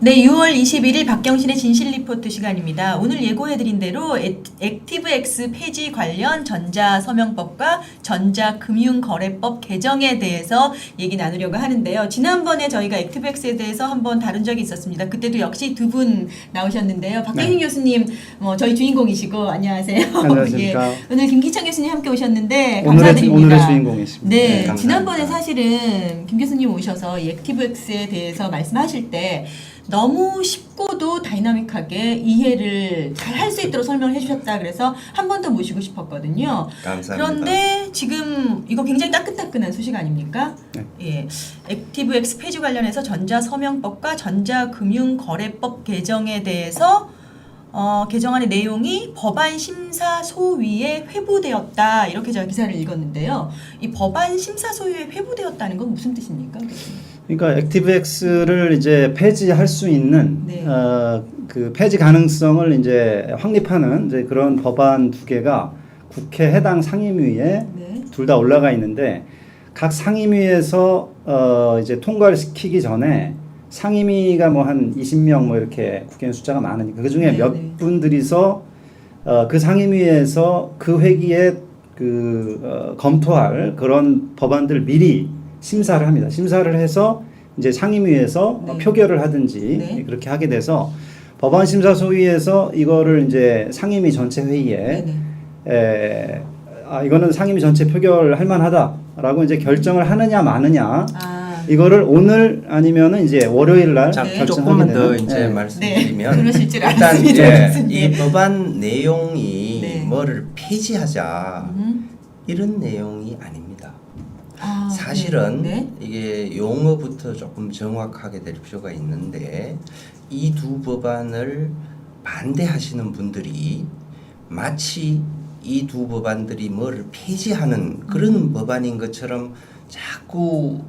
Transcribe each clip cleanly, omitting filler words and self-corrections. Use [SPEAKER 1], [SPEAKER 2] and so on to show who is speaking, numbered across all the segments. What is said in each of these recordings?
[SPEAKER 1] 네, 6월 21일 박경신의 진실 리포트 시간입니다. 오늘 예고해드린 대로 액티브엑스 폐지 관련 전자서명법과 전자금융거래법 개정에 대해서 얘기 나누려고 하는데요. 지난번에 저희가 액티브엑스에 대해서 한번 다룬 적이 있었습니다. 그때도 역시 두 분 나오셨는데요. 박경신
[SPEAKER 2] 네.
[SPEAKER 1] 교수님, 저희 주인공이시고 안녕하세요.
[SPEAKER 2] 안녕하십니까.
[SPEAKER 1] 예, 오늘 김기창 교수님 함께 오셨는데 감사드립니다.
[SPEAKER 2] 오늘의 주인공이십니다.
[SPEAKER 1] 네,
[SPEAKER 2] 감사합니다.
[SPEAKER 1] 지난번에 사실은 김 교수님 오셔서 이 액티브엑스에 대해서 말씀하실 때 너무 쉽고도 다이나믹하게 이해를 잘 할 수 있도록 설명을 해주셨다. 그래서 한 번 더 모시고 싶었거든요.
[SPEAKER 3] 감사합니다.
[SPEAKER 1] 그런데 지금 이거 굉장히 따끈따끈한 소식 아닙니까?
[SPEAKER 2] 네.
[SPEAKER 1] 예, 액티브엑스 폐지 관련해서 전자서명법과 전자금융거래법 개정에 대해서 개정안의 내용이 법안 심사 소위에 회부되었다. 이렇게 제가 기사를 읽었는데요. 이 법안 심사 소위에 회부되었다는 건 무슨 뜻입니까?
[SPEAKER 2] 그러니까 액티브엑스를 이제 폐지할 수 있는
[SPEAKER 1] 네.
[SPEAKER 2] 그 폐지 가능성을 이제 확립하는 이제 그런 법안 두 개가 국회 해당 상임위에
[SPEAKER 1] 네.
[SPEAKER 2] 둘 다 올라가 있는데 각 상임위에서 이제 통과를 시키기 전에 상임위가 뭐 한 20명 뭐 이렇게 국회의원 숫자가 많으니까 그 중에
[SPEAKER 1] 네,
[SPEAKER 2] 몇
[SPEAKER 1] 네.
[SPEAKER 2] 분들이서 그 상임위에서 그 회기에 검토할 그런 법안들을 미리 심사를 합니다. 심사를 해서 이제 상임위에서
[SPEAKER 1] 네.
[SPEAKER 2] 표결을 하든지
[SPEAKER 1] 네.
[SPEAKER 2] 그렇게 하게 돼서 법안 심사 소위에서 이거를 이제 상임위 전체 회의에
[SPEAKER 1] 네네.
[SPEAKER 2] 이거는 상임위 전체 표결할 만하다라고 이제 결정을 하느냐 마느냐 이거를 오늘 아니면은 이제 월요일 날
[SPEAKER 3] 자,
[SPEAKER 1] 네.
[SPEAKER 3] 조금만
[SPEAKER 2] 결정하게
[SPEAKER 3] 더
[SPEAKER 2] 되는.
[SPEAKER 3] 이제
[SPEAKER 2] 네.
[SPEAKER 3] 말씀드리면
[SPEAKER 1] 그러실 줄
[SPEAKER 3] 일단
[SPEAKER 1] 알았습니다, 교수님.
[SPEAKER 3] 이 법안 내용이
[SPEAKER 1] 네.
[SPEAKER 3] 뭐를 폐지하자 이런 내용이 아닙니다. 사실은
[SPEAKER 1] 네.
[SPEAKER 3] 이게 용어부터 조금 정확하게 될 필요가 있는데 이 두 법안을 반대하시는 분들이 마치 이 두 법안들이 뭐를 폐지하는 그런 법안인 것처럼 자꾸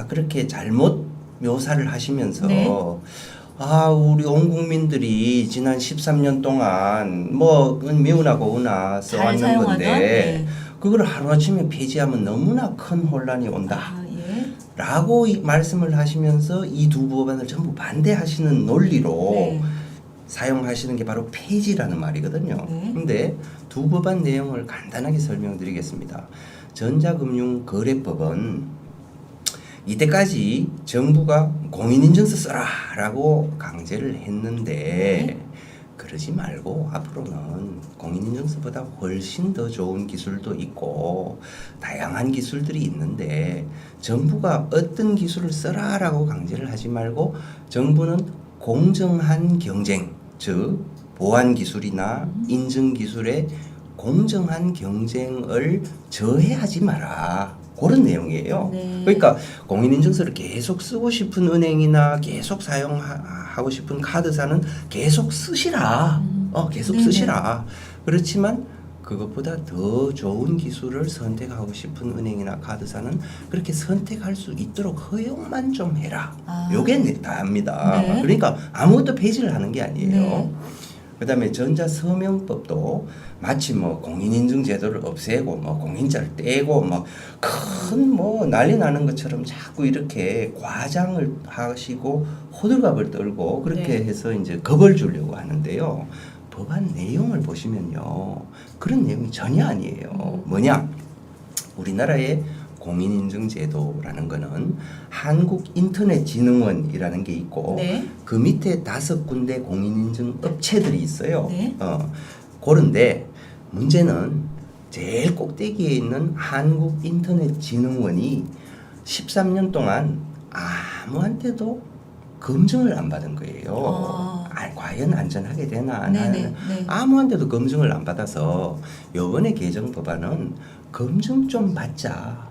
[SPEAKER 3] 그렇게 잘못 묘사를 하시면서
[SPEAKER 1] 네.
[SPEAKER 3] 우리 온 국민들이 지난 13년 동안 뭐 미우나 고우나
[SPEAKER 1] 잘
[SPEAKER 3] 써왔는
[SPEAKER 1] 사용하던,
[SPEAKER 3] 건데
[SPEAKER 1] 네.
[SPEAKER 3] 그걸 하루아침에 폐지하면 너무나 큰 혼란이 온다.
[SPEAKER 1] 예.
[SPEAKER 3] 라고 말씀을 하시면서 이 두 법안을 전부 반대하시는 논리로
[SPEAKER 1] 네.
[SPEAKER 3] 사용하시는 게 바로 폐지라는 말이거든요.
[SPEAKER 1] 네.
[SPEAKER 3] 근데 두 법안 내용을 간단하게 설명드리겠습니다. 전자금융거래법은 이때까지 정부가 공인인증서 써라 라고 강제를 했는데
[SPEAKER 1] 네.
[SPEAKER 3] 그러지 말고 앞으로는 공인인증서보다 훨씬 더 좋은 기술도 있고 다양한 기술들이 있는데 정부가 어떤 기술을 써라 라고 강제를 하지 말고 정부는 공정한 경쟁, 즉 보안 기술이나 인증 기술의 공정한 경쟁을 저해하지 마라. 그런 내용이에요.
[SPEAKER 1] 네.
[SPEAKER 3] 그러니까 공인인증서를 계속 쓰고 싶은 은행이나 계속 사용하고 싶은 카드사는 계속 쓰시라. 계속
[SPEAKER 1] 네네.
[SPEAKER 3] 쓰시라. 그렇지만 그것보다 더 좋은 기술을 선택하고 싶은 은행이나 카드사는 그렇게 선택할 수 있도록 허용만 좀 해라. 요게 다입니다.
[SPEAKER 1] 네.
[SPEAKER 3] 그러니까 아무것도 폐지를 하는 게 아니에요.
[SPEAKER 1] 네.
[SPEAKER 3] 그다음에 전자서명법도 마치 뭐 공인인증 제도를 없애고 뭐 공인자를 떼고 뭐 큰 뭐 난리 나는 것처럼 자꾸 이렇게 과장을 하시고 호들갑을 떨고 그렇게
[SPEAKER 1] 네.
[SPEAKER 3] 해서 이제 겁을 주려고 하는데요. 법안 내용을 보시면요. 그런 내용이 전혀 아니에요. 뭐냐? 우리나라의 공인인증제도라는 거는 한국인터넷진흥원이라는 게 있고
[SPEAKER 1] 네.
[SPEAKER 3] 그 밑에 5군데 공인인증 업체들이 있어요.
[SPEAKER 1] 네.
[SPEAKER 3] 그런데 문제는 제일 꼭대기에 있는 한국인터넷진흥원이 13년 동안 아무한테도 검증을 안 받은 거예요. 과연 안전하게 되나?
[SPEAKER 1] 네네. 네.
[SPEAKER 3] 아무한테도 검증을 안 받아서 이번에 개정 법안은 검증 좀 받자.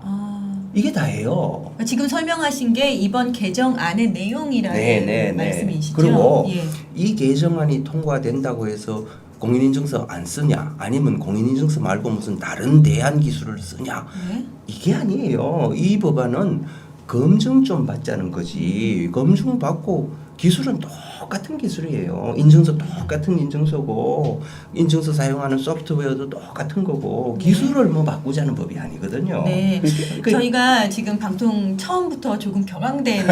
[SPEAKER 3] 이게 다예요.
[SPEAKER 1] 지금 설명하신 게 이번 개정안의 내용이라는 말씀이시죠?
[SPEAKER 3] 그리고
[SPEAKER 1] 예.
[SPEAKER 3] 이 개정안이 통과된다고 해서 공인인증서 안 쓰냐? 아니면 공인인증서 말고 무슨 다른 대안 기술을 쓰냐?
[SPEAKER 1] 네.
[SPEAKER 3] 이게 아니에요. 이 법안은 검증 좀 받자는 거지. 검증 받고 기술은 똑같은 기술이에요. 인증서 똑같은 인증서고 인증서 사용하는 소프트웨어도 똑같은 거고 기술을 뭐 바꾸자는 법이 아니거든요.
[SPEAKER 1] 네. 저희가 지금 방송 처음부터 조금 격앙된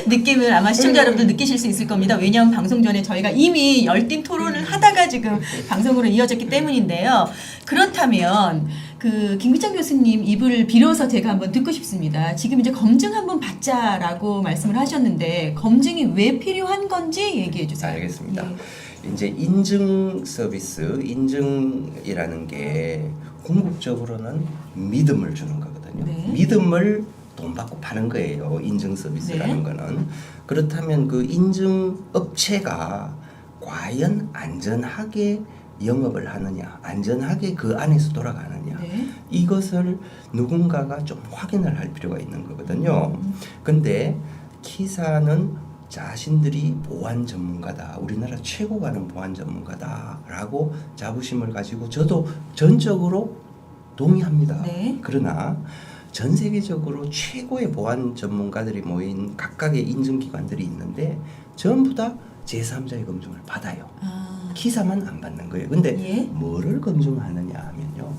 [SPEAKER 1] 느낌을 아마 시청자 여러분들 느끼실 수 있을 겁니다. 왜냐하면 방송 전에 저희가 이미 열띤 토론을 하다가 지금 방송으로 이어졌기 때문인데요. 그렇다면 그 김기찬 교수님 입을 빌어서 제가 한번 듣고 싶습니다. 지금 이제 검증 한번 받자라고 말씀을 하셨는데 검증이 왜 필요한 건지 얘기해 주세요.
[SPEAKER 3] 알겠습니다.
[SPEAKER 1] 네.
[SPEAKER 3] 이제 인증 서비스, 인증이라는 게 궁극적으로는 믿음을 주는 거거든요.
[SPEAKER 1] 네.
[SPEAKER 3] 믿음을 돈 받고 파는 거예요. 인증 서비스라는
[SPEAKER 1] 네.
[SPEAKER 3] 거는. 그렇다면 그 인증 업체가 과연 안전하게 영업을 하느냐, 안전하게 그 안에서 돌아가느냐,
[SPEAKER 1] 네.
[SPEAKER 3] 이것을 누군가가 좀 확인을 할 필요가 있는 거거든요. 근데 키사는 자신들이 보안 전문가다, 우리나라 최고 가는 보안 전문가다라고 자부심을 가지고 저도 전적으로 동의합니다.
[SPEAKER 1] 네.
[SPEAKER 3] 그러나 전 세계적으로 최고의 보안 전문가들이 모인 각각의 인증기관들이 있는데 전부 다 제3자의 검증을 받아요. 키사만 안 받는 거예요. 근데
[SPEAKER 1] 예.
[SPEAKER 3] 뭐를 검증하느냐 하면요.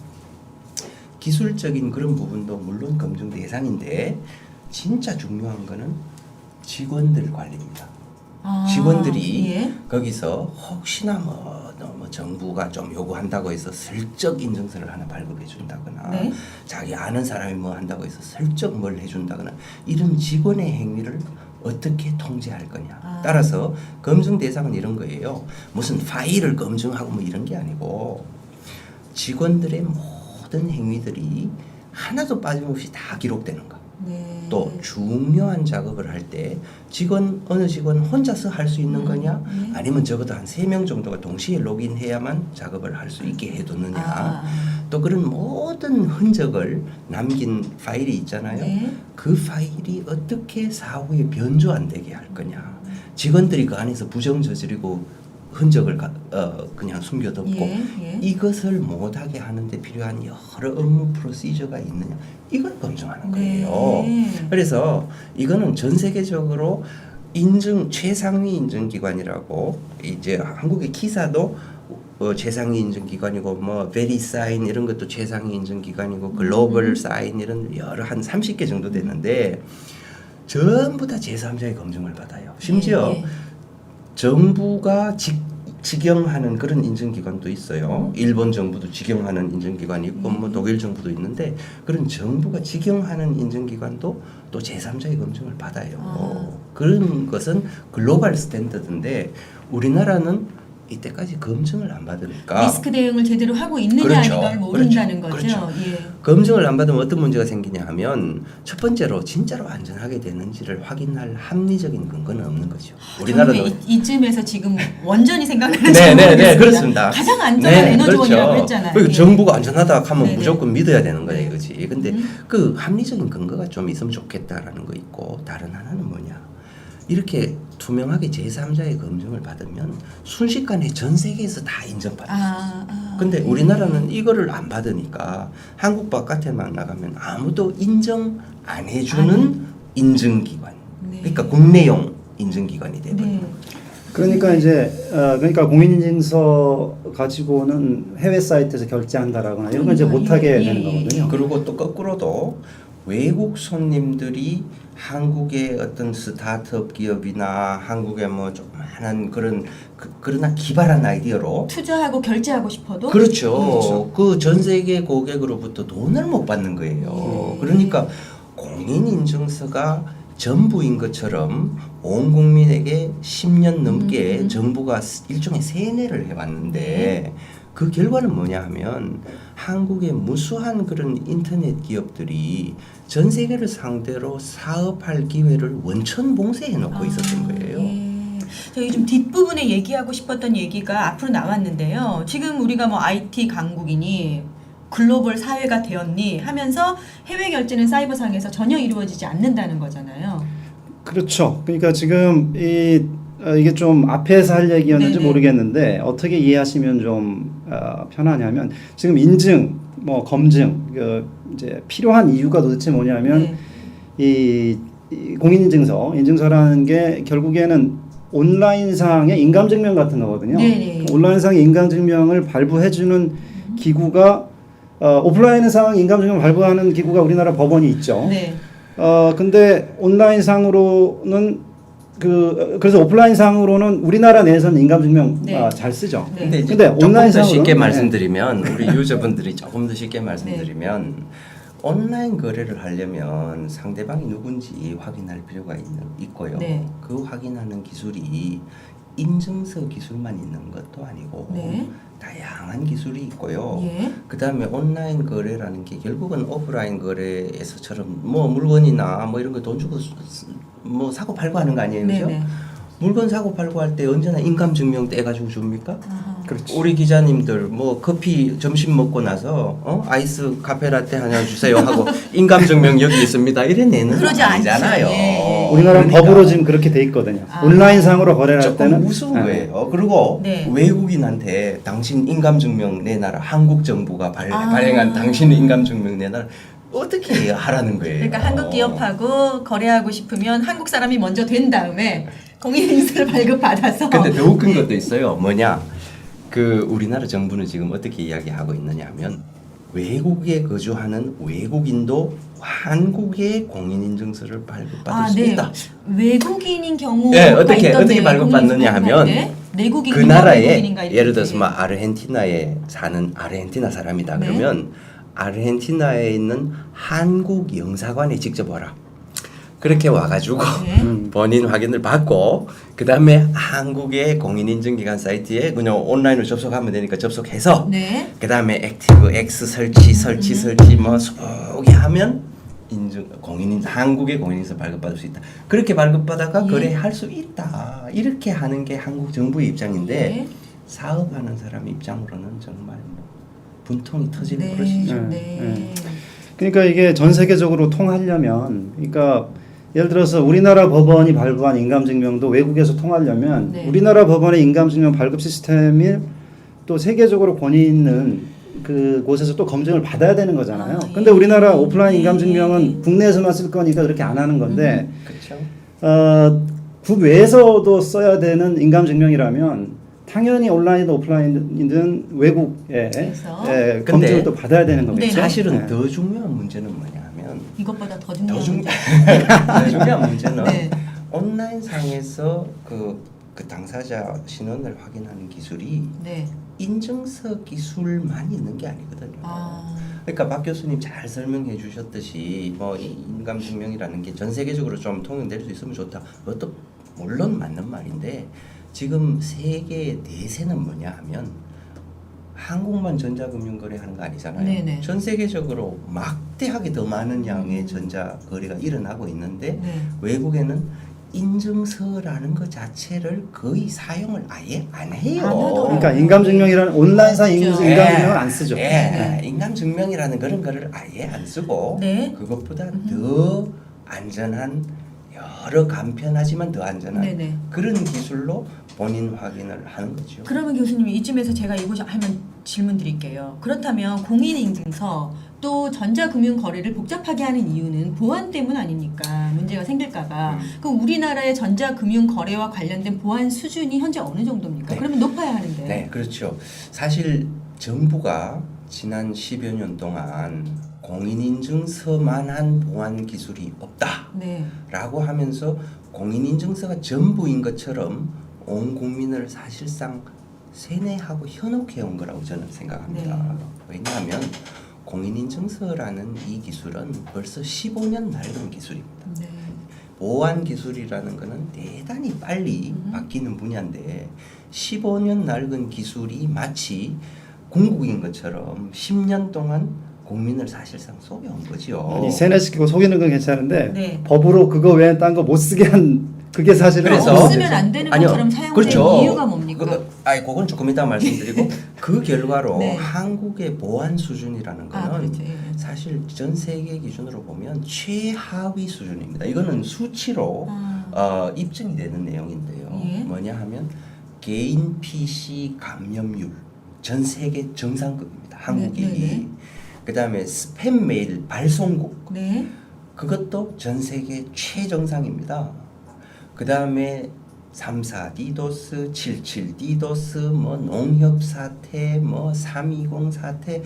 [SPEAKER 3] 기술적인 그런 부분도 물론 검증 대상인데 진짜 중요한 거는 직원들 관리입니다. 직원들이
[SPEAKER 1] 예.
[SPEAKER 3] 거기서 혹시나 너무 정부가 좀 요구한다고 해서 슬쩍 인증서를 하나 발급해 준다거나
[SPEAKER 1] 네.
[SPEAKER 3] 자기 아는 사람이 뭐 한다고 해서 슬쩍 뭘 해준다거나 이런 직원의 행위를 어떻게 통제할 거냐. 따라서 검증 대상은 이런 거예요. 무슨 파일을 검증하고 뭐 이런 게 아니고 직원들의 모든 행위들이 하나도 빠짐없이 다 기록되는 거.
[SPEAKER 1] 네.
[SPEAKER 3] 또 중요한 작업을 할 때 어느 직원 혼자서 할 수 있는 거냐 아니면 적어도 한 3명 정도가 동시에 로그인해야만 작업을 할 수 있게 해두느냐 또 그런 모든 흔적을 남긴 파일이 있잖아요.
[SPEAKER 1] 네.
[SPEAKER 3] 그 파일이 어떻게 사후에 변조 안 되게 할 거냐. 직원들이 그 안에서 부정 저지르고 흔적을 그냥 숨겨뒀고
[SPEAKER 1] 예.
[SPEAKER 3] 이것을 못하게 하는데 필요한 여러 업무 프로시저가 있느냐 이걸 검증하는 거예요.
[SPEAKER 1] 네.
[SPEAKER 3] 그래서 이거는 전 세계적으로 최상위 인증기관이라고 이제 한국의 키사도 최상위 인증기관이고 뭐 베리사인 이런 것도 최상위 인증기관이고 글로벌 사인 이런 여러 한 30개 정도 되는데 전부 다 제3자의 검증을 받아요. 심지어
[SPEAKER 1] 예.
[SPEAKER 3] 정부가 직영하는 그런 인증기관도 있어요. 일본 정부도 직영하는 인증기관이 있고 뭐 독일 정부도 있는데 그런 정부가 직영하는 인증기관도 또 제3자의 검증을 받아요. 그런 것은 글로벌 스탠더드인데 우리나라는 이때까지 검증을 안 받으니까
[SPEAKER 1] 리스크 대응을 제대로 하고 있느냐
[SPEAKER 3] 그렇죠.
[SPEAKER 1] 아닌가를 모른다는
[SPEAKER 3] 그렇죠.
[SPEAKER 1] 거죠.
[SPEAKER 3] 그렇죠.
[SPEAKER 1] 예.
[SPEAKER 3] 검증을 안 받으면 어떤 문제가 생기냐 하면 첫 번째로 진짜로 안전하게 되는지를 확인할 합리적인 근거는 없는 거죠. 우리나라는
[SPEAKER 1] 이쯤에서 지금 원전이 생각나는
[SPEAKER 3] 네, 그렇습니다.
[SPEAKER 1] 가장 안전한 에너지원이라고 했잖아요.
[SPEAKER 3] 그리고
[SPEAKER 1] 예.
[SPEAKER 3] 정부가 안전하다 하면
[SPEAKER 1] 네네.
[SPEAKER 3] 무조건 믿어야 되는 거예요,
[SPEAKER 1] 네.
[SPEAKER 3] 그렇지? 근데 그 합리적인 근거가 좀 있으면 좋겠다라는 거 있고 다른 하나는 뭐냐? 이렇게 투명하게 제3자의 검증을 받으면 순식간에 전 세계에서 다 인정받았어요. 근데 우리나라는 이거를 안 받으니까 한국 바깥에만 나가면 아무도 인정 안 해주는 인증기관.
[SPEAKER 1] 네.
[SPEAKER 3] 그러니까 국내용 인증기관이 되거든요.
[SPEAKER 1] 네.
[SPEAKER 2] 그러니까 이제 그러니까 공인인증서 가지고는 해외 사이트에서 결제한다라거나 이런 걸 이제 못하게
[SPEAKER 1] 예,
[SPEAKER 2] 되는
[SPEAKER 1] 예,
[SPEAKER 2] 거거든요.
[SPEAKER 3] 그리고 또 거꾸로도 외국 손님들이 한국의 어떤 스타트업 기업이나 한국의 뭐 조그만한 그러나 기발한 아이디어로
[SPEAKER 1] 투자하고 결제하고 싶어도
[SPEAKER 3] 그렇죠. 그 전 세계 고객으로부터 돈을 못 받는 거예요. 그러니까 공인인증서가 전부인 것처럼 온 국민에게 10년 넘게 정부가 일종의 세뇌를 해왔는데 그 결과는 뭐냐 하면 한국의 무수한 그런 인터넷 기업들이 전 세계를 상대로 사업할 기회를 원천 봉쇄해 놓고 있었던 거예요.
[SPEAKER 1] 예. 저희 좀 뒷부분에 얘기하고 싶었던 얘기가 앞으로 나왔는데요. 지금 우리가 뭐 IT 강국이니 글로벌 사회가 되었니 하면서 해외 결제는 사이버상에서 전혀 이루어지지 않는다는 거잖아요.
[SPEAKER 2] 그렇죠. 그러니까 지금 이게 좀 앞에서 할 얘기였는지
[SPEAKER 1] 네네.
[SPEAKER 2] 모르겠는데 어떻게 이해하시면 좀 편하냐면 지금 인증, 뭐 검증 이제 필요한 이유가 도대체 뭐냐면
[SPEAKER 1] 네.
[SPEAKER 2] 이 공인인증서라는 게 결국에는 온라인상의 인감증명 같은 거거든요.
[SPEAKER 1] 네네.
[SPEAKER 2] 온라인상의 인감증명을 발부해주는 기구가 오프라인상 인감증명 발부하는 기구가 우리나라 법원이 있죠.
[SPEAKER 1] 네.
[SPEAKER 2] 근데 온라인상으로는 그래서 오프라인상으로는 우리나라 내에서는 인감증명
[SPEAKER 1] 네.
[SPEAKER 2] 잘 쓰죠.
[SPEAKER 1] 네.
[SPEAKER 3] 근데 이제
[SPEAKER 2] 근데
[SPEAKER 3] 조금 더
[SPEAKER 2] 온라인상으로는
[SPEAKER 3] 쉽게
[SPEAKER 2] 네.
[SPEAKER 3] 말씀드리면 우리 유저분들이 조금 더 쉽게 말씀드리면 온라인 거래를 하려면 상대방이 누군지 확인할 필요가 있고요.
[SPEAKER 1] 네.
[SPEAKER 3] 그 확인하는 기술이 인증서 기술만 있는 것도 아니고
[SPEAKER 1] 네.
[SPEAKER 3] 다양한 기술이 있고요.
[SPEAKER 1] 예.
[SPEAKER 3] 그 다음에 온라인 거래라는 게 결국은 오프라인 거래에서처럼 뭐 물건이나 뭐 이런 거 돈 주고 뭐 사고 팔고 하는 거 아니에요, 그죠?
[SPEAKER 1] 네네.
[SPEAKER 3] 물건 사고 팔고 할 때 언제나 인감 증명 떼가지고 줍니까?
[SPEAKER 1] 아하.
[SPEAKER 2] 그렇죠.
[SPEAKER 3] 우리 기자님들 뭐 커피 점심 먹고 나서 아이스 카페라떼 하나 주세요 하고 인감 증명 여기 있습니다 이래 내는 거
[SPEAKER 1] 그러지
[SPEAKER 3] 아니잖아요.
[SPEAKER 1] 않죠. 예.
[SPEAKER 2] 우리나라는
[SPEAKER 3] 그러니까
[SPEAKER 2] 법으로 지금 그렇게 돼 있거든요.
[SPEAKER 1] 아.
[SPEAKER 2] 온라인상으로 거래를 할
[SPEAKER 3] 조금
[SPEAKER 2] 때는
[SPEAKER 3] 우스운
[SPEAKER 2] 네.
[SPEAKER 3] 거예요. 그리고
[SPEAKER 1] 네.
[SPEAKER 3] 외국인한테 당신 인감 증명 내놔라. 한국 정부가
[SPEAKER 1] 아.
[SPEAKER 3] 발행한 당신의 인감 증명 내놔라. 어떻게 하라는 거예요?
[SPEAKER 1] 그러니까 한국 기업하고 거래하고 싶으면 한국 사람이 먼저 된 다음에 공인인증서를 발급받아서.
[SPEAKER 3] 근데 더 웃긴 것도 있어요. 뭐냐? 그 우리나라 정부는 지금 어떻게 이야기하고 있느냐면 외국에 거주하는 외국인도 한국의 공인인증서를 발급받을 수 있다.
[SPEAKER 1] 외국인인 경우가
[SPEAKER 3] 네, 어떻게
[SPEAKER 1] 있던데,
[SPEAKER 3] 발급받느냐 하면
[SPEAKER 1] 내국인인가
[SPEAKER 3] 그 나라에
[SPEAKER 1] 외국인인가 이렇게.
[SPEAKER 3] 예를 들어서 뭐 아르헨티나에 사는 아르헨티나 사람이다
[SPEAKER 1] 네.
[SPEAKER 3] 그러면 아르헨티나에 있는 한국 영사관에 직접 와라. 그렇게 와가지고
[SPEAKER 1] 네.
[SPEAKER 3] 본인 확인을 받고 그 다음에 한국의 공인인증기관 사이트에 그냥 온라인으로 접속하면 되니까 접속해서
[SPEAKER 1] 네.
[SPEAKER 3] 그 다음에 액티브 X 설치 뭐 소개하면 한국의 공인인증서 발급받을 수 있다. 그렇게 발급받아가
[SPEAKER 1] 예.
[SPEAKER 3] 거래할 수 있다. 이렇게 하는 게 한국 정부의 입장인데
[SPEAKER 1] 네.
[SPEAKER 3] 사업하는 사람 입장으로는 정말 뭐 분통이 터지는
[SPEAKER 1] 네.
[SPEAKER 3] 그릇이죠.
[SPEAKER 1] 네.
[SPEAKER 2] 그러니까 이게 전 세계적으로 통하려면, 그러니까 예를 들어서 우리나라 법원이 발부한 인감증명도 외국에서 통하려면
[SPEAKER 1] 네.
[SPEAKER 2] 우리나라 법원의 인감증명 발급 시스템이 또 세계적으로 권위 있는 그 곳에서 또 검증을 받아야 되는 거잖아요.
[SPEAKER 1] 아, 예.
[SPEAKER 2] 근데 우리나라 오프라인 인감증명은
[SPEAKER 1] 예.
[SPEAKER 2] 국내에서만 쓸 거니까 그렇게 안 하는 건데
[SPEAKER 3] 그렇죠.
[SPEAKER 2] 국외에서도 써야 되는 인감증명이라면 당연히 온라인이든 오프라인이든 외국에
[SPEAKER 1] 그래서?
[SPEAKER 2] 검증을
[SPEAKER 3] 근데
[SPEAKER 2] 또 받아야 되는 거겠죠.
[SPEAKER 1] 네.
[SPEAKER 3] 사실은
[SPEAKER 2] 네.
[SPEAKER 3] 더 중요한 문제는 뭐냐면
[SPEAKER 1] 이것보다 더
[SPEAKER 3] 더
[SPEAKER 1] 중요한
[SPEAKER 3] 더 중요한 문제는
[SPEAKER 1] 네.
[SPEAKER 3] 온라인 상에서 그 당사자 신원을 확인하는 기술이
[SPEAKER 1] 네.
[SPEAKER 3] 인증서 기술만 있는 게 아니거든요.
[SPEAKER 1] 아.
[SPEAKER 3] 그러니까 박 교수님 잘 설명해 주셨듯이 뭐 인감 증명이라는 게 전 세계적으로 좀 통용될 수 있으면 좋다. 그것도 물론 맞는 말인데 지금 세계 대세는 뭐냐 하면 한국만 전자금융거래 하는 거 아니잖아요.
[SPEAKER 1] 네네.
[SPEAKER 3] 전 세계적으로 막대하게 더 많은 양의 전자거래가 일어나고 있는데
[SPEAKER 1] 네.
[SPEAKER 3] 외국에는 인증서라는 것 자체를 거의 사용을 아예 안 해요.
[SPEAKER 1] 안 하더라고요.
[SPEAKER 2] 그러니까 인감증명이라는 온라인상
[SPEAKER 1] 그렇죠.
[SPEAKER 2] 인감증명을 안 쓰죠.
[SPEAKER 3] 예, 인감증명이라는 그런 거를 아예 안 쓰고
[SPEAKER 1] 네.
[SPEAKER 3] 그것보다 더 안전한 여러 간편하지만 더 안전한
[SPEAKER 1] 네네.
[SPEAKER 3] 그런 기술로 본인 확인을 하는 거죠.
[SPEAKER 1] 그러면 교수님 이쯤에서 제가 이거 한번 질문 드릴게요. 그렇다면 공인인증서 또 전자금융거래를 복잡하게 하는 이유는 보안 때문 아닙니까? 문제가 생길까봐. 그럼 우리나라의 전자금융거래와 관련된 보안 수준이 현재 어느 정도입니까?
[SPEAKER 3] 네.
[SPEAKER 1] 그러면 높아야 하는데.
[SPEAKER 3] 네, 그렇죠. 사실 정부가 지난 10여 년 동안 공인인증서만한 보안 기술이 없다라고
[SPEAKER 1] 네.
[SPEAKER 3] 하면서 공인인증서가 전부인 것처럼 온 국민을 사실상 세뇌하고 현혹해 온 거라고 저는 생각합니다.
[SPEAKER 1] 네.
[SPEAKER 3] 왜냐하면 공인인증서라는 이 기술은 벌써 15년 낡은 기술입니다.
[SPEAKER 1] 네.
[SPEAKER 3] 보안 기술이라는 것은 대단히 빨리 바뀌는 분야인데 15년 낡은 기술이 마치 궁극인 것처럼 10년 동안 국민을 사실상 속여온 거죠.
[SPEAKER 2] 아니, 세뇌시키고 속이는 건 괜찮은데
[SPEAKER 1] 네.
[SPEAKER 2] 법으로 그거 외에 딴 거 못 쓰게 한 그게 사실은
[SPEAKER 3] 그래서-
[SPEAKER 1] 없으면 안 되는
[SPEAKER 3] 아니요,
[SPEAKER 1] 것처럼 사용되는
[SPEAKER 3] 그렇죠.
[SPEAKER 1] 이유가 뭡니까?
[SPEAKER 3] 그건 조금 이따 말씀드리고 그 결과로
[SPEAKER 1] 네.
[SPEAKER 3] 한국의 보안 수준이라는 거는
[SPEAKER 1] 그렇죠. 예.
[SPEAKER 3] 사실 전 세계 기준으로 보면 최하위 수준입니다. 이거는 수치로 입증이 되는 내용인데요.
[SPEAKER 1] 예.
[SPEAKER 3] 뭐냐 하면 개인 PC 감염률 전 세계 정상급입니다. 한국이.
[SPEAKER 1] 네, 네, 네.
[SPEAKER 3] 그다음에 스팸 메일 발송국
[SPEAKER 1] 네.
[SPEAKER 3] 그것도 전 세계 최정상입니다. 그 다음에 34 디도스, 77 디도스, 뭐 농협 사태, 뭐 320 사태,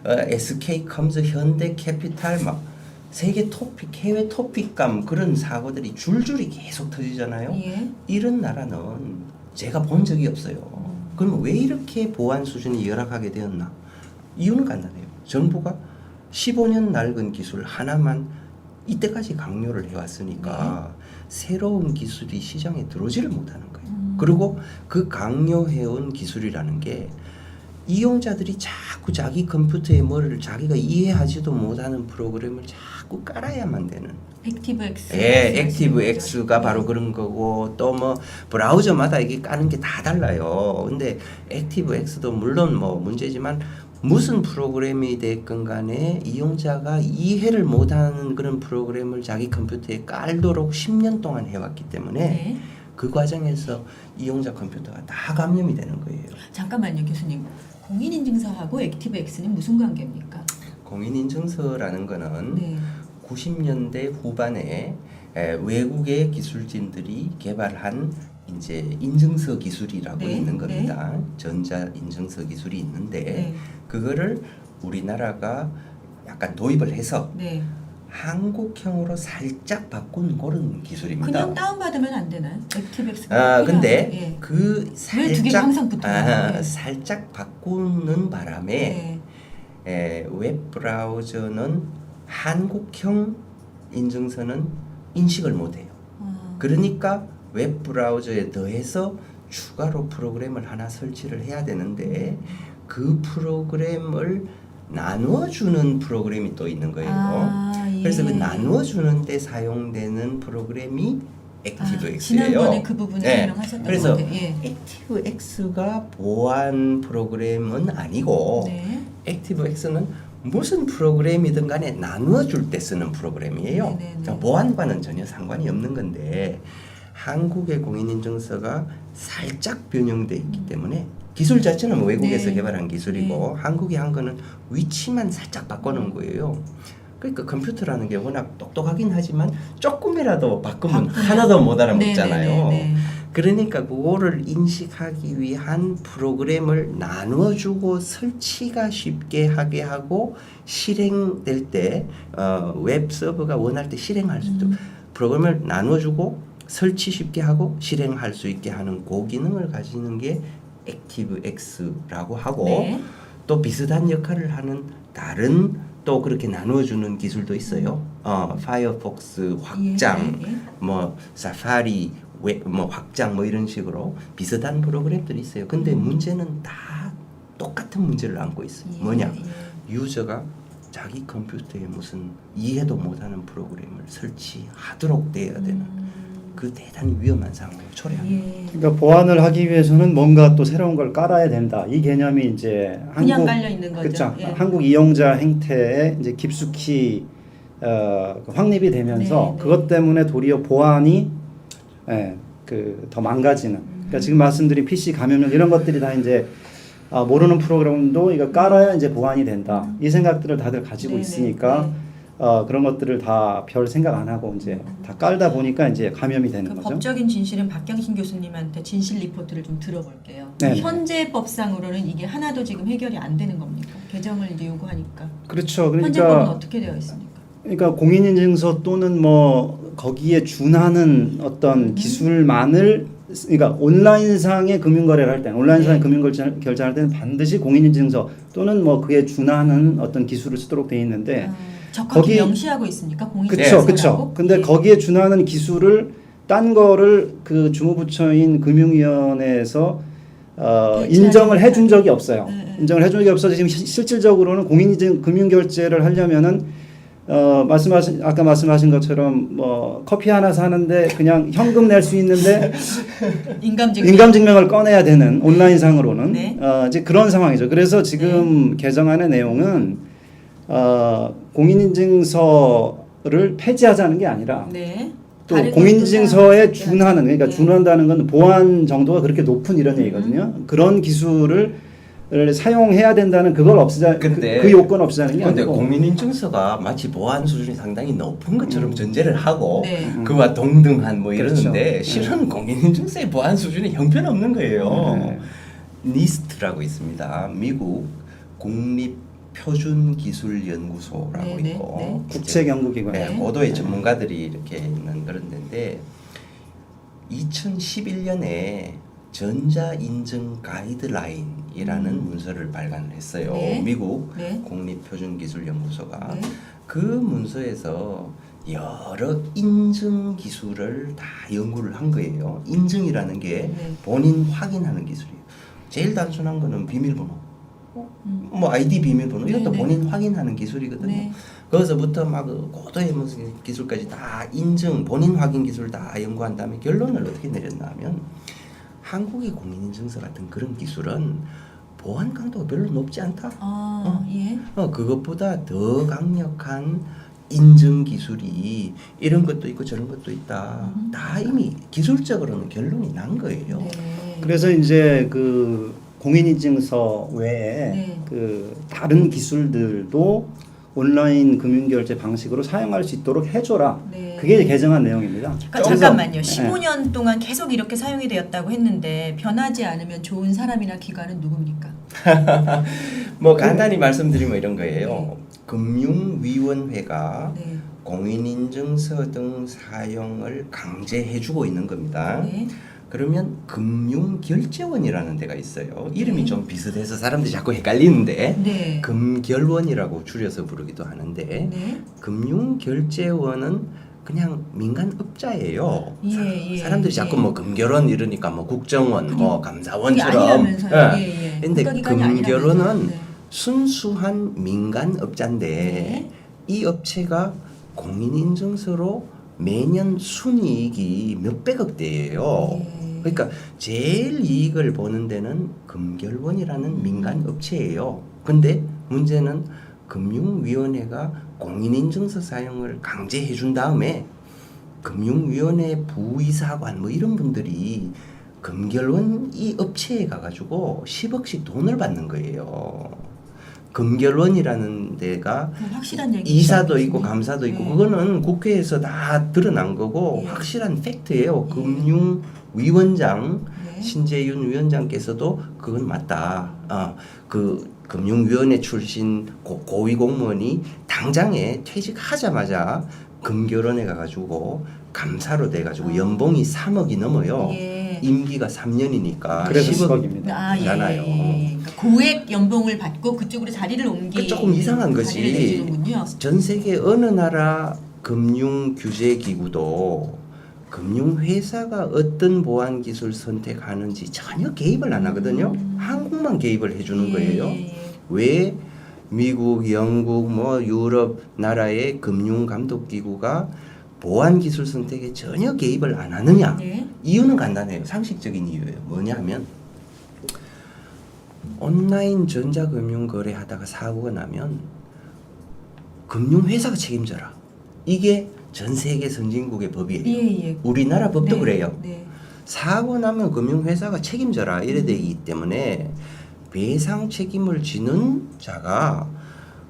[SPEAKER 3] SK컴즈, 현대캐피탈 막 세계 토픽, 해외 토픽감 그런 사고들이 줄줄이 계속 터지잖아요.
[SPEAKER 1] 예.
[SPEAKER 3] 이런 나라는 제가 본 적이 없어요. 그럼 왜 이렇게 보안 수준이 열악하게 되었나? 이유는 간단해요. 정부가 15년 낡은 기술 하나만 이때까지 강요를 해왔으니까 새로운 기술이 시장에 들어오지를 못하는 거예요. 그리고 그 강요해온 기술이라는 게 이용자들이 자꾸 자기 컴퓨터에 뭐를 자기가 이해하지도 못하는 프로그램을 자꾸 깔아야만 되는.
[SPEAKER 1] 액티브엑스.
[SPEAKER 3] 예, 액티브엑스가 바로 그런 거고 또 뭐 브라우저마다 이게 까는 게 다 달라요. 근데 액티브엑스도 물론 뭐 문제지만 무슨 프로그램이 됐건 간에 이용자가 이해를 못하는 그런 프로그램을 자기 컴퓨터에 깔도록 10년 동안 해왔기 때문에
[SPEAKER 1] 네.
[SPEAKER 3] 그 과정에서 이용자 컴퓨터가 다 감염이 되는 거예요.
[SPEAKER 1] 잠깐만요, 교수님. 공인인증서하고 액티브엑스는 무슨 관계입니까?
[SPEAKER 3] 공인인증서라는 거는
[SPEAKER 1] 네.
[SPEAKER 3] 90년대 후반에 외국의 기술진들이 개발한 이제 인증서 기술이라고
[SPEAKER 1] 네,
[SPEAKER 3] 있는 겁니다. 전자 인증서 기술이 있는데
[SPEAKER 1] 네.
[SPEAKER 3] 그거를 우리나라가 약간 도입을 해서
[SPEAKER 1] 네.
[SPEAKER 3] 한국형으로 살짝 바꾼 그런 기술입니다.
[SPEAKER 1] 그냥 다운받으면 안 되나요? 액티브엑스가.
[SPEAKER 3] 근데
[SPEAKER 1] 예.
[SPEAKER 3] 그
[SPEAKER 1] 왜 두 개가 항상 붙어요? 네.
[SPEAKER 3] 살짝 바꾸는 바람에
[SPEAKER 1] 네.
[SPEAKER 3] 웹 브라우저는 한국형 인증서는 인식을 못해요. 그러니까 웹 브라우저에 더해서 추가로 프로그램을 하나 설치를 해야 되는데 그 프로그램을 나누어주는 프로그램이 또 있는 거예요.
[SPEAKER 1] 예.
[SPEAKER 3] 그래서 그 나누어주는 데 사용되는 프로그램이 액티브엑스예요.
[SPEAKER 1] 지난번에 그 부분을
[SPEAKER 3] 네.
[SPEAKER 1] 설명하셨던
[SPEAKER 3] 그래서
[SPEAKER 1] 것 같아요. 예.
[SPEAKER 3] 액티브엑스가 보안 프로그램은 아니고
[SPEAKER 1] 네.
[SPEAKER 3] 액티브엑스는 무슨 프로그램이든 간에 나누어 줄 때 쓰는 프로그램이에요.
[SPEAKER 1] 네네네.
[SPEAKER 3] 자, 보안과는 전혀 상관이 없는 건데 한국의 공인인증서가 살짝 변형돼 있기 때문에 기술 자체는 외국에서
[SPEAKER 1] 네.
[SPEAKER 3] 개발한 기술이고
[SPEAKER 1] 네.
[SPEAKER 3] 한국이 한 거는 위치만 살짝 바꿔놓은 거예요. 그러니까 컴퓨터라는 게 워낙 똑똑하긴 하지만 조금이라도 바꾸면 하나도 못 알아먹잖아요.
[SPEAKER 1] 네네네네.
[SPEAKER 3] 그러니까 그거를 인식하기 위한 프로그램을 나누어주고 설치가 쉽게 하게 하고 실행될 때 웹 서버가 원할 때 실행할 수 있도록 프로그램을 나누어주고 설치 쉽게 하고 실행할 수 있게 하는 그 기능을 가지는 게 액티브엑스라고 하고
[SPEAKER 1] 네.
[SPEAKER 3] 또 비슷한 역할을 하는 다른 또 그렇게 나누어주는 기술도 있어요. 파이어폭스 확장,
[SPEAKER 1] 예, 예.
[SPEAKER 3] 뭐 사파리 뭐 확장 뭐 이런 식으로 비슷한 프로그램들이 있어요. 근데 문제는 다 똑같은 문제를 안고 있어요.
[SPEAKER 1] 예,
[SPEAKER 3] 뭐냐?
[SPEAKER 1] 예.
[SPEAKER 3] 유저가 자기 컴퓨터에 무슨 이해도 못하는 프로그램을 설치하도록 돼야 되는 그 대단히 위험한 상황을 초래합니다.
[SPEAKER 1] 예.
[SPEAKER 2] 그러니까 보완을 하기 위해서는 뭔가 또 새로운 걸 깔아야 된다. 이 개념이 이제
[SPEAKER 1] 그냥
[SPEAKER 2] 한국
[SPEAKER 1] 깔려 있는 거죠.
[SPEAKER 2] 그렇죠.
[SPEAKER 1] 예.
[SPEAKER 2] 한국 이용자 행태에 이제 깊숙이 확립이 되면서
[SPEAKER 1] 네, 네.
[SPEAKER 2] 그것 때문에 도리어 보안이 더 망가지는. 그러니까 지금 말씀드린 PC 감염력 이런 것들이 다 이제 모르는 프로그램도 이거 깔아야 이제 보완이 된다. 이 생각들을 다들 가지고
[SPEAKER 1] 네,
[SPEAKER 2] 있으니까
[SPEAKER 1] 네.
[SPEAKER 2] 그런 것들을 다 별 생각 안 하고 이제 다 깔다 보니까 이제 감염이 되는
[SPEAKER 1] 그
[SPEAKER 2] 거죠.
[SPEAKER 1] 법적인 진실은 박경신 교수님한테 진실 리포트를 좀 들어볼게요.
[SPEAKER 2] 네.
[SPEAKER 1] 현재 법상으로는 이게 하나도 지금 해결이 안 되는 겁니까? 개정을 이제 요구하니까.
[SPEAKER 2] 그렇죠.
[SPEAKER 1] 현재 법은
[SPEAKER 2] 그러니까
[SPEAKER 1] 어떻게 되어 있습니까?
[SPEAKER 2] 그러니까 공인인증서 또는 뭐 거기에 준하는 어떤 기술만을 그러니까 온라인상의 금융거래를 할 때는 온라인상의
[SPEAKER 1] 네.
[SPEAKER 2] 금융결제할 때는 반드시 공인인증서 또는 뭐 그에 준하는 어떤 기술을 쓰도록 돼 있는데
[SPEAKER 1] 적합히
[SPEAKER 2] 거기-
[SPEAKER 1] 명시하고 있습니까?
[SPEAKER 2] 그쵸
[SPEAKER 1] 공인인증서라고?
[SPEAKER 2] 그쵸. 근데
[SPEAKER 1] 예.
[SPEAKER 2] 거기에 준하는 기술을 딴 거를 그 주무부처인 금융위원회에서 인정을 해준 적이 없어요.
[SPEAKER 1] 네.
[SPEAKER 2] 인정을 해준 적이 없어서 지금 실질적으로는 공인인증 금융결제를 하려면은 아까 말씀하신 것처럼 뭐 커피 하나 사는데 그냥 현금 낼 수 있는데 인감증명을 꺼내야 되는 온라인상으로는
[SPEAKER 1] 네.
[SPEAKER 2] 이제 그런 상황이죠. 그래서 지금 개정안의 내용은 공인인증서를 폐지하자는 게 아니라
[SPEAKER 1] 네.
[SPEAKER 2] 또
[SPEAKER 1] 다른
[SPEAKER 2] 공인인증서에
[SPEAKER 1] 것도
[SPEAKER 2] 준하는 그러니까
[SPEAKER 1] 네.
[SPEAKER 2] 준한다는 건 보안 정도가 그렇게 높은 이런 얘기거든요. 그런 기술을 사용해야 된다는 그걸 없애자
[SPEAKER 3] 근데
[SPEAKER 2] 그 요건 없애자는 게
[SPEAKER 3] 근데
[SPEAKER 2] 아니고
[SPEAKER 3] 공인인증서가 마치 보안 수준이 상당히 높은 것처럼 전제를 하고
[SPEAKER 1] 네.
[SPEAKER 3] 그와 동등한 뭐
[SPEAKER 2] 그렇죠.
[SPEAKER 3] 이러는데 실은 공인인증서의 보안 수준이 형편없는 거예요.
[SPEAKER 2] 네.
[SPEAKER 3] 니스트라고 있습니다. 미국 국립표준기술연구소라고
[SPEAKER 1] 네, 네,
[SPEAKER 3] 있고
[SPEAKER 1] 네.
[SPEAKER 2] 국책연구기관.
[SPEAKER 3] 네, 고도의 전문가들이 이렇게 있는 그런 데인데 2011년에 전자인증 가이드라인이라는 문서를 발간을 했어요.
[SPEAKER 1] 네.
[SPEAKER 3] 미국
[SPEAKER 1] 네.
[SPEAKER 3] 국립표준기술연구소가
[SPEAKER 1] 네.
[SPEAKER 3] 그 문서에서 여러 인증 기술을 다 연구를 한 거예요. 인증이라는 게
[SPEAKER 1] 네.
[SPEAKER 3] 본인 확인하는 기술이에요. 제일 단순한 거는 비밀번호. 뭐 아이디 비밀번호 이것도
[SPEAKER 1] 네, 네.
[SPEAKER 3] 본인 확인하는 기술이거든요.
[SPEAKER 1] 네.
[SPEAKER 3] 거기서부터 막 고도의 무슨 기술까지 다 인증, 본인 확인 기술 다 연구한 다음에 결론을 어떻게 내렸나 하면 한국의 공인인증서 같은 그런 기술은 보안 강도가 별로 높지 않다.
[SPEAKER 1] 아, 예.
[SPEAKER 3] 그것보다 더 강력한 인증 기술이 이런 것도 있고 저런 것도 있다. 다 이미 기술적으로는 결론이 난 거예요.
[SPEAKER 1] 네.
[SPEAKER 2] 그래서 이제 그 공인인증서 외에
[SPEAKER 1] 네.
[SPEAKER 2] 그 다른 기술들도 온라인 금융결제 방식으로 사용할 수 있도록 해줘라.
[SPEAKER 1] 네.
[SPEAKER 2] 그게 개정한 내용입니다.
[SPEAKER 1] 잠깐만요.
[SPEAKER 2] 그래서,
[SPEAKER 1] 15년 동안 계속 이렇게 사용이 되었다고 했는데 변하지 않으면 좋은 사람이나 기관은 누굽니까?
[SPEAKER 3] 뭐 간단히 말씀드리면 이런 거예요. 금융위원회가
[SPEAKER 1] 네.
[SPEAKER 3] 공인인증서 등 사용을 강제해주고 있는 겁니다.
[SPEAKER 1] 네.
[SPEAKER 3] 그러면 금융결제원이라는 데가 있어요. 이름이
[SPEAKER 1] 네.
[SPEAKER 3] 좀 비슷해서 사람들이 자꾸 헷갈리는데
[SPEAKER 1] 네.
[SPEAKER 3] 금결원이라고 줄여서 부르기도 하는데
[SPEAKER 1] 네.
[SPEAKER 3] 금융결제원은 그냥 민간업자예요.
[SPEAKER 1] 예, 예,
[SPEAKER 3] 사람들이 자꾸
[SPEAKER 1] 예.
[SPEAKER 3] 뭐 금결원 이러니까 뭐 국정원, 뭐
[SPEAKER 1] 그게
[SPEAKER 3] 감사원처럼.
[SPEAKER 1] 아니라면서요.
[SPEAKER 3] 예.
[SPEAKER 1] 예, 예.
[SPEAKER 3] 근데
[SPEAKER 1] 국가기관이
[SPEAKER 3] 금결원은
[SPEAKER 1] 아니라면서요. 네.
[SPEAKER 3] 순수한 민간업자인데
[SPEAKER 1] 네.
[SPEAKER 3] 이 업체가 공인인증서로 매년 순이익이 몇백억 대예요.
[SPEAKER 1] 네.
[SPEAKER 3] 그러니까 제일 이익을 보는 데는 금결원이라는 민간 업체예요. 근데 문제는 금융위원회가 공인인증서 사용을 강제해 준 다음에 금융위원회 부이사관 뭐 이런 분들이 금결원 이 업체에 가가지고 10억씩 돈을 받는 거예요. 금결원이라는 데가
[SPEAKER 1] 그건 확실한 얘기죠.
[SPEAKER 3] 이사도 있고 감사도 있고
[SPEAKER 1] 네.
[SPEAKER 3] 그거는 국회에서 다 드러난 거고
[SPEAKER 1] 예.
[SPEAKER 3] 확실한 팩트예요.
[SPEAKER 1] 예.
[SPEAKER 3] 금융위원장
[SPEAKER 1] 네.
[SPEAKER 3] 신재윤 위원장께서도 그건 맞다. 그 금융위원회 출신 고위 공무원이 당장에 퇴직하자마자 금결원에 가가지고 감사로 돼가지고 연봉이 3억이 넘어요.
[SPEAKER 1] 예.
[SPEAKER 3] 임기가 3년이니까
[SPEAKER 2] 그래서 10억입니다.
[SPEAKER 1] 아, 예,
[SPEAKER 3] 잖아요.
[SPEAKER 1] 예. 그러니까 고액 연봉을 받고 그쪽으로 자리를 옮기.
[SPEAKER 3] 그 조금 이상한 거지.
[SPEAKER 1] 자리를 내주는군요.
[SPEAKER 3] 전 세계 어느 나라 금융 규제 기구도 금융 회사가 어떤 보안 기술 선택하는지 전혀 개입을 안 하거든요. 한국만 개입을 해주는
[SPEAKER 1] 예,
[SPEAKER 3] 거예요.
[SPEAKER 1] 예, 예.
[SPEAKER 3] 왜 미국, 영국, 뭐 유럽 나라의 금융 감독 기구가 보안 기술 선택에 전혀 개입을 안 하느냐?
[SPEAKER 1] 네.
[SPEAKER 3] 이유는 간단해요. 상식적인 이유예요. 뭐냐면 온라인 전자금융 거래하다가 사고가 나면 금융회사가 책임져라. 이게 전 세계 선진국의 법이에요.
[SPEAKER 1] 예, 예.
[SPEAKER 3] 우리나라 법도
[SPEAKER 1] 네,
[SPEAKER 3] 그래요.
[SPEAKER 1] 네.
[SPEAKER 3] 사고 나면 금융회사가 책임져라 이래 되기 때문에 배상 책임을 지는 자가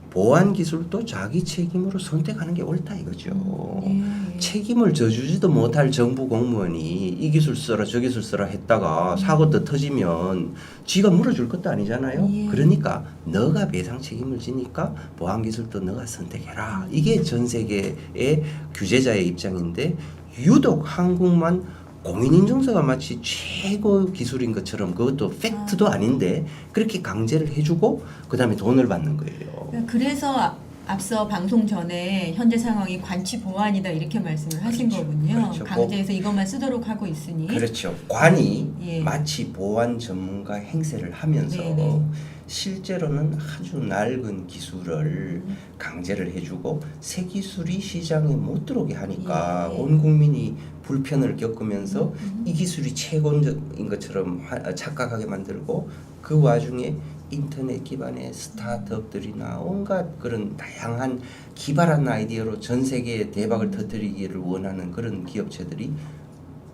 [SPEAKER 3] 보안 기술도 자기 책임으로 선택하는 게 옳다 이거죠.
[SPEAKER 1] 예, 예.
[SPEAKER 3] 책임을 져주지도 못할 정부 공무원이 이 기술 써라 저 기술 써라 했다가 사고 또 터지면 지가 물어줄 것도 아니잖아요.
[SPEAKER 1] 예.
[SPEAKER 3] 그러니까 너가 배상 책임을 지니까 보안 기술도 너가 선택해라. 이게 전 세계의 규제자의 입장인데 유독 한국만 공인인증서가 마치 최고 기술인 것처럼 그것도 팩트도 아닌데 그렇게 강제를 해주고 그 다음에 돈을 받는 거예요.
[SPEAKER 1] 그래서 앞서 방송 전에 현재 상황이 관치 보안이다 이렇게 말씀을 하신
[SPEAKER 3] 그렇죠.
[SPEAKER 1] 거군요.
[SPEAKER 3] 그렇죠.
[SPEAKER 1] 강제해서 이것만 쓰도록 하고 있으니.
[SPEAKER 3] 그렇죠. 관이
[SPEAKER 1] 예.
[SPEAKER 3] 마치 보안 전문가 행세를 하면서
[SPEAKER 1] 네네.
[SPEAKER 3] 실제로는 아주 낡은 기술을 강제를 해주고 새 기술이 시장에 못 들어오게 하니까
[SPEAKER 1] 예.
[SPEAKER 3] 온 국민이 불편을 겪으면서 이 기술이 최고인 것처럼 착각하게 만들고 그 와중에 인터넷 기반의 스타트업들이나 온갖 그런 다양한 기발한 아이디어로 전 세계에 대박을 터뜨리기를 원하는 그런 기업체들이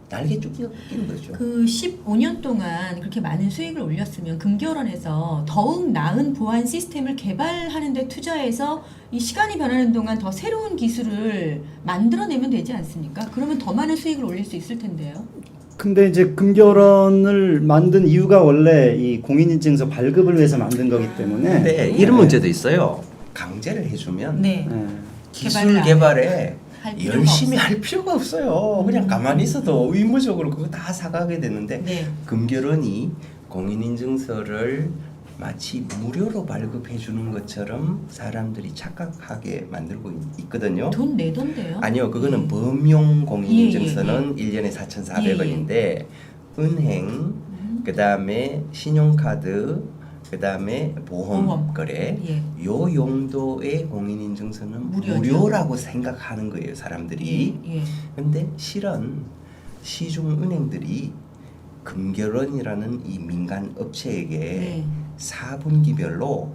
[SPEAKER 3] 날개쭉 낀 거죠.
[SPEAKER 1] 그 15년 동안 그렇게 많은 수익을 올렸으면 금결원에서 더욱 나은 보안 시스템을 개발하는 데 투자해서 이 시간이 변하는 동안 더 새로운 기술을 만들어내면 되지 않습니까? 그러면 더 많은 수익을 올릴 수 있을 텐데요.
[SPEAKER 2] 근데 이제 금결원을 만든 이유가 원래 이 공인인증서 발급을 위해서 만든 거기 때문에
[SPEAKER 3] 근데 이런 문제도 있어요. 강제를 해주면
[SPEAKER 1] 네.
[SPEAKER 3] 기술 개발에
[SPEAKER 1] 할 필요가
[SPEAKER 3] 열심히
[SPEAKER 1] 없어요.
[SPEAKER 3] 할 필요가 없어요. 그냥 가만히 있어도 의무적으로 그거 다 사가게 되는데
[SPEAKER 1] 네.
[SPEAKER 3] 금결원이 공인인증서를 마치 무료로 발급해 주는 것처럼 사람들이 착각하게 만들고 있거든요.
[SPEAKER 1] 돈 내던데요?
[SPEAKER 3] 아니요, 그거는 범용 공인인증서는
[SPEAKER 1] 예,
[SPEAKER 3] 1년에 4,400원인데 은행, 그 다음에 신용카드, 그 다음에 보험 거래,
[SPEAKER 1] 예.
[SPEAKER 3] 요 용도의 공인인증서는
[SPEAKER 1] 무료죠.
[SPEAKER 3] 무료라고 생각하는 거예요, 사람들이.
[SPEAKER 1] 예.
[SPEAKER 3] 근데 실은 시중은행들이 금결원이라는 이 민간 업체에게
[SPEAKER 1] 네.
[SPEAKER 3] 4분기별로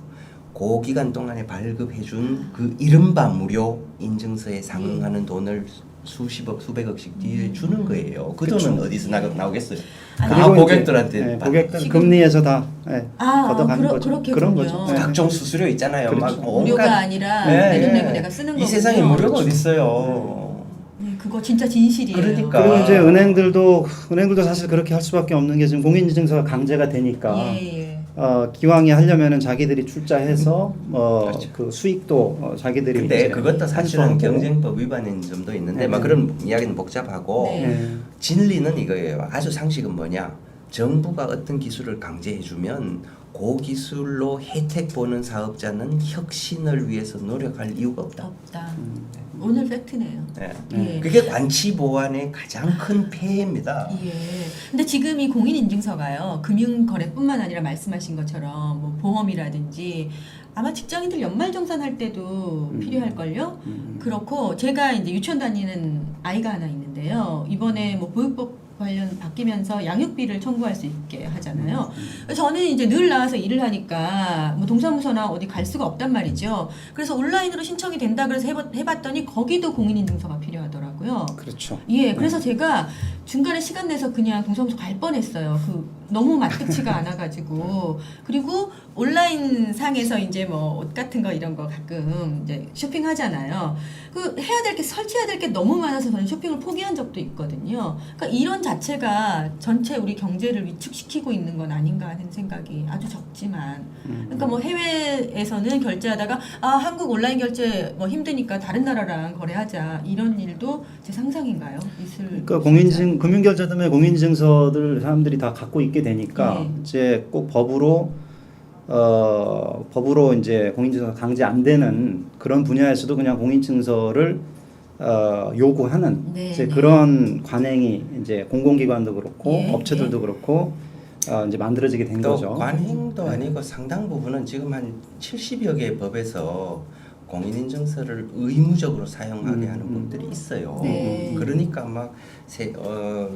[SPEAKER 3] 그 기간 동안에 발급해준 그 이른바 무료 인증서에 상응하는 돈을 수십억, 수백억씩 뒤에 주는 거예요. 그 돈은 어디서 나오겠어요?
[SPEAKER 1] 아니,
[SPEAKER 3] 다
[SPEAKER 2] 그리고 이제,
[SPEAKER 3] 고객들한테
[SPEAKER 2] 네,
[SPEAKER 3] 받-
[SPEAKER 2] 고객들
[SPEAKER 1] 지금-
[SPEAKER 2] 금리에서 다 걷어가는 거죠.
[SPEAKER 1] 그렇겠군요.
[SPEAKER 2] 그런 거죠. 네.
[SPEAKER 3] 각종 수수료 있잖아요.
[SPEAKER 2] 그렇죠.
[SPEAKER 3] 막 온갖-
[SPEAKER 1] 무료가 아니라
[SPEAKER 3] 네,
[SPEAKER 1] 내 돈 내고
[SPEAKER 3] 네.
[SPEAKER 1] 내가 쓰는
[SPEAKER 3] 이
[SPEAKER 1] 거군요.
[SPEAKER 3] 세상에 무료가 어디 있어요?
[SPEAKER 1] 네, 그거 진짜 진실이에요.
[SPEAKER 3] 그러니까.
[SPEAKER 2] 그리고 이제 은행들도 사실 그렇게 할 수밖에 없는 게 지금 공인인증서가 강제가 되니까
[SPEAKER 1] 예.
[SPEAKER 2] 기왕에 하려면은 자기들이 출자해서
[SPEAKER 3] 그렇죠.
[SPEAKER 2] 그 수익도 자기들이
[SPEAKER 3] 근데
[SPEAKER 2] 이제
[SPEAKER 3] 그것도 사실은
[SPEAKER 2] 환수하고.
[SPEAKER 3] 경쟁법 위반인 점도 있는데
[SPEAKER 2] 네.
[SPEAKER 3] 막 그런 이야기는 복잡하고
[SPEAKER 1] 네.
[SPEAKER 2] 네.
[SPEAKER 3] 진리는 이거예요. 아주 상식은 뭐냐? 정부가 어떤 기술을 강제해주면 그 기술로 혜택 보는 사업자는 혁신을 위해서 노력할 이유가 없다.
[SPEAKER 1] 없다. 오늘 팩트네요.
[SPEAKER 3] 네.
[SPEAKER 1] 예.
[SPEAKER 3] 그게 관치 보안의 가장 큰 폐해입니다.
[SPEAKER 1] 예. 근데 지금 이 공인인증서가요, 금융거래뿐만 아니라 말씀하신 것처럼 뭐 보험이라든지 아마 직장인들 연말정산할 때도 필요할걸요? 그렇고 제가 이제 유치원 다니는 아이가 하나 있는데요. 이번에 뭐 보육법 관련 바뀌면서 양육비를 청구할 수 있게 하잖아요. 저는 이제 늘 나와서 일을 하니까 뭐 동사무소나 어디 갈 수가 없단 말이죠. 그래서 온라인으로 신청이 된다 그래서 해봤더니 거기도 공인인증서가 필요하더라고요.
[SPEAKER 2] 그렇죠.
[SPEAKER 1] 예, 그래서 제가 중간에 시간 내서 그냥 동사무소 갈 뻔했어요. 너무 마뜩치가 않아가지고. 그리고 온라인 상에서 이제 뭐 옷 같은 거 이런 거 가끔 이제 쇼핑하잖아요. 해야 될 게 설치해야 될 게 너무 많아서 저는 쇼핑을 포기한 적도 있거든요. 그러니까 이런 자체가 전체 우리 경제를 위축시키고 있는 건 아닌가 하는 생각이 아주 적지만. 그러니까 뭐 해외에서는 결제하다가 한국 온라인 결제 뭐 힘드니까 다른 나라랑 거래하자 이런 일도 제 상상인가요? 있을
[SPEAKER 2] 그러니까
[SPEAKER 1] 수
[SPEAKER 2] 금융결제 때문에 공인인증서들 사람들이 다 갖고 있게 되니까
[SPEAKER 1] 네.
[SPEAKER 2] 이제 꼭 법으로 이제 공인인증서 강제 안 되는 그런 분야에서도 그냥 공인인증서를 요구하는
[SPEAKER 1] 네,
[SPEAKER 2] 이제
[SPEAKER 1] 네.
[SPEAKER 2] 그런 관행이 이제 공공기관도 그렇고
[SPEAKER 1] 예,
[SPEAKER 2] 업체들도
[SPEAKER 1] 예.
[SPEAKER 2] 그렇고 이제 만들어지게 된
[SPEAKER 3] 또
[SPEAKER 2] 거죠.
[SPEAKER 3] 관행도
[SPEAKER 2] 네.
[SPEAKER 3] 아니고 상당 부분은 지금 한 70여 개의 법에서 공인인증서를 의무적으로 사용하게 하는 법들이 있어요.
[SPEAKER 1] 네.
[SPEAKER 3] 그러니까 막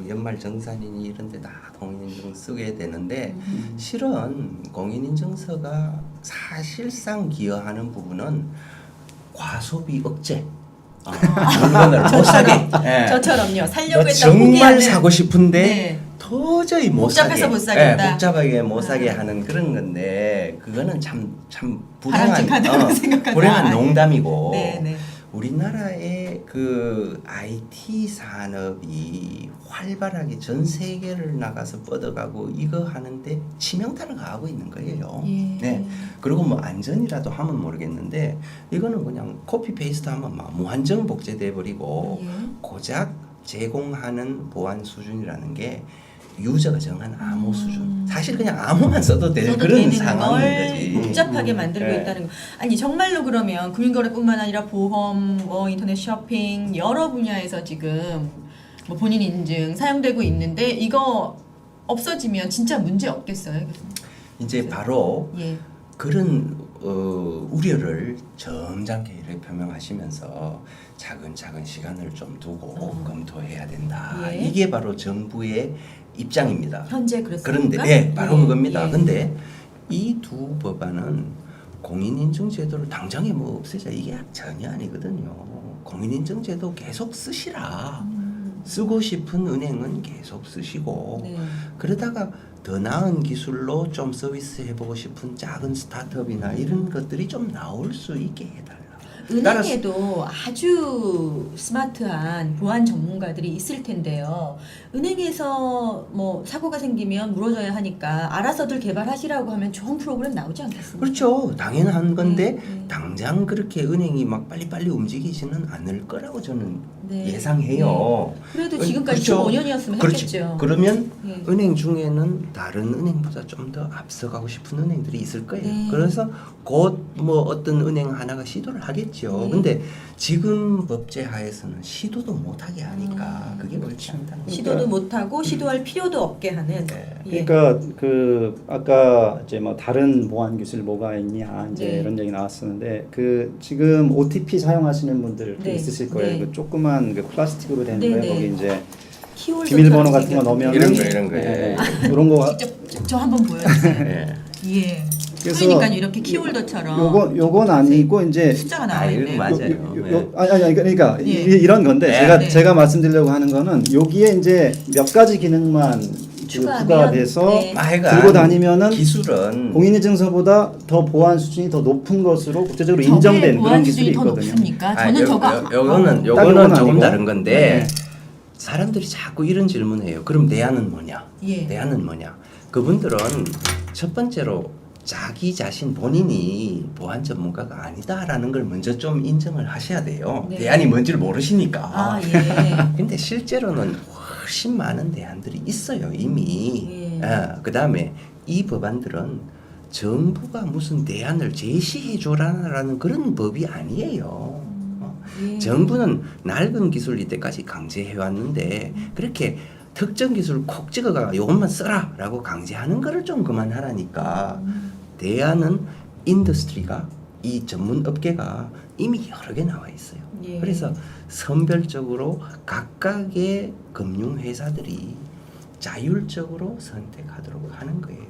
[SPEAKER 3] 연말 정산이니 이런 데 다 공인인증 쓰게 되는데 실은 공인인증서가 사실상 기여하는 부분은 과소비 억제. 물건을 못 사게. 예.
[SPEAKER 1] 저처럼요. 살려고 했다
[SPEAKER 3] 정말
[SPEAKER 1] 포기하는.
[SPEAKER 3] 사고 싶은데
[SPEAKER 1] 네.
[SPEAKER 3] 도저히 못
[SPEAKER 1] 복잡해서
[SPEAKER 3] 사게.
[SPEAKER 1] 못 사겠다.
[SPEAKER 3] 복잡하게 못 사게
[SPEAKER 1] 아.
[SPEAKER 3] 하는 그런 건데 그거는 참 불행한
[SPEAKER 1] 바람직하다고 생각하다.
[SPEAKER 3] 불행한 농담이고
[SPEAKER 1] 네, 네.
[SPEAKER 3] 우리나라의 그 IT 산업이 활발하게 전 세계를 나가서 뻗어가고 이거 하는데 치명타를 가하고 있는 거예요.
[SPEAKER 1] 예.
[SPEAKER 3] 네. 그리고 뭐 안전이라도 하면 모르겠는데 이거는 그냥 코피 페이스트 하면 막 무한정 복제돼 버리고
[SPEAKER 1] 예.
[SPEAKER 3] 고작 제공하는 보안 수준이라는 게 유저가 정한 암호 수준. 사실 그냥 암호만 써도 될
[SPEAKER 1] 써도
[SPEAKER 3] 그런
[SPEAKER 1] 되는
[SPEAKER 3] 상황인
[SPEAKER 1] 걸
[SPEAKER 3] 거지.
[SPEAKER 1] 복잡하게 만들고
[SPEAKER 3] 네.
[SPEAKER 1] 있다는 거. 아니 정말로 그러면 금융거래뿐만 아니라 보험, 뭐 인터넷 쇼핑 여러 분야에서 지금 뭐 본인 인증 사용되고 있는데 이거 없어지면 진짜 문제 없겠어요?
[SPEAKER 3] 이제 바로
[SPEAKER 1] 예.
[SPEAKER 3] 그런 우려를 점잖게 이렇게 표명하시면서 차근차근 시간을 좀 두고 검토해야 된다.
[SPEAKER 1] 예.
[SPEAKER 3] 이게 바로 정부의 입장입니다.
[SPEAKER 1] 현재 그렇습니까?
[SPEAKER 3] 그런데 네, 바로
[SPEAKER 1] 예.
[SPEAKER 3] 그겁니다.
[SPEAKER 1] 예.
[SPEAKER 3] 근데 이 두 법안은 공인인증제도를 당장에 뭐 없애자 이게 전혀 아니거든요. 공인인증제도 계속 쓰시라. 쓰고 싶은 은행은 계속 쓰시고
[SPEAKER 1] 네.
[SPEAKER 3] 그러다가 더 나은 기술로 좀 서비스 해보고 싶은 작은 스타트업이나 이런 것들이 좀 나올 수 있게 해달라.
[SPEAKER 1] 은행에도 아주 스마트한 보안 전문가들이 있을 텐데요. 은행에서 뭐 사고가 생기면 물어줘야 하니까 알아서들 개발하시라고 하면 좋은 프로그램 나오지 않겠습니까?
[SPEAKER 3] 그렇죠. 당연한 건데
[SPEAKER 1] 네.
[SPEAKER 3] 당장 그렇게 은행이 막 빨리빨리 움직이지는 않을 거라고 저는
[SPEAKER 1] 네.
[SPEAKER 3] 예상해요.
[SPEAKER 1] 그래도 지금까지
[SPEAKER 3] 그렇죠.
[SPEAKER 1] 15년이었으면
[SPEAKER 3] 그렇지.
[SPEAKER 1] 했겠죠.
[SPEAKER 3] 그러면
[SPEAKER 1] 네.
[SPEAKER 3] 은행 중에는 다른 은행보다 좀 더 앞서가고 싶은 은행들이 있을 거예요.
[SPEAKER 1] 네.
[SPEAKER 3] 그래서 곧 뭐 어떤 은행 하나가 시도를 하겠죠.
[SPEAKER 1] 네.
[SPEAKER 3] 근데 지금 법제 하에서는 시도도 못하게 하니까 그게 옳지 않다는 거죠.
[SPEAKER 1] 시도도 못하고 시도할 필요도 없게 하는.
[SPEAKER 3] 네.
[SPEAKER 1] 예.
[SPEAKER 2] 그러니까 그 아까 이제 뭐 다른 보안 기술 뭐가 있냐 이제
[SPEAKER 1] 네.
[SPEAKER 2] 이런 얘기 나왔었는데 그 지금 OTP 사용하시는 분들
[SPEAKER 1] 네.
[SPEAKER 2] 있으실 거예요.
[SPEAKER 1] 네.
[SPEAKER 2] 그 조그만 그 플라스틱으로 된
[SPEAKER 1] 네,
[SPEAKER 2] 거예요.
[SPEAKER 1] 네.
[SPEAKER 2] 거기 이제
[SPEAKER 1] 키홀더
[SPEAKER 2] 비밀번호 같은 거 넣으면
[SPEAKER 3] 이런 거.
[SPEAKER 2] 이런 거
[SPEAKER 1] 저 한번 보여주세요.
[SPEAKER 3] 예.
[SPEAKER 1] 예.
[SPEAKER 2] 그래서
[SPEAKER 1] 그러니까 이렇게 키홀더처럼
[SPEAKER 2] 요건 아니고 이제
[SPEAKER 1] 숫자가 나와 있네요.
[SPEAKER 3] 이건 맞아요.
[SPEAKER 2] 아니 그러니까
[SPEAKER 1] 예.
[SPEAKER 2] 이런 건데
[SPEAKER 3] 네.
[SPEAKER 2] 제가 말씀드리려고 하는 거는 여기에 이제 몇 가지 기능만
[SPEAKER 1] 추가하면,
[SPEAKER 2] 부과돼서
[SPEAKER 1] 네.
[SPEAKER 3] 하여간
[SPEAKER 2] 들고 다니면은
[SPEAKER 3] 기술은
[SPEAKER 2] 공인인증서보다 더 보안 수준이 더 높은 것으로 국제적으로
[SPEAKER 1] 저게
[SPEAKER 2] 인정된 그런
[SPEAKER 1] 보안
[SPEAKER 2] 기술이
[SPEAKER 1] 수준이 더
[SPEAKER 2] 있거든요.
[SPEAKER 1] 높습니까? 저는 저거
[SPEAKER 3] 요거는
[SPEAKER 2] 딱
[SPEAKER 3] 요거는
[SPEAKER 2] 요건
[SPEAKER 3] 조금
[SPEAKER 2] 아니고.
[SPEAKER 3] 다른 건데
[SPEAKER 2] 네.
[SPEAKER 3] 사람들이 자꾸 이런 질문해요. 그럼 내안은 뭐냐?
[SPEAKER 1] 예.
[SPEAKER 3] 내안은 뭐냐? 그분들은 첫 번째로 자기 자신 본인이 보안 전문가가 아니다라는 걸 먼저 좀 인정을 하셔야 돼요.
[SPEAKER 1] 네.
[SPEAKER 3] 대안이 뭔지를 모르시니까.
[SPEAKER 1] 아 예.
[SPEAKER 3] 근데 실제로는 훨씬 많은 대안들이 있어요 이미.
[SPEAKER 1] 예.
[SPEAKER 3] 그 다음에 이 법안들은 정부가 무슨 대안을 제시해줘라는 그런 법이 아니에요.
[SPEAKER 1] 예.
[SPEAKER 3] 정부는 낡은 기술 이때까지 강제해왔는데 그렇게 특정 기술 콕 찍어가 이것만 써라라고 강제하는 거를 좀 그만하라니까. 대안은 인더스트리가 이 전문 업계가 이미 여러 개 나와 있어요.
[SPEAKER 1] 예.
[SPEAKER 3] 그래서 선별적으로 각각의 금융 회사들이 자율적으로 선택하도록 하는 거예요.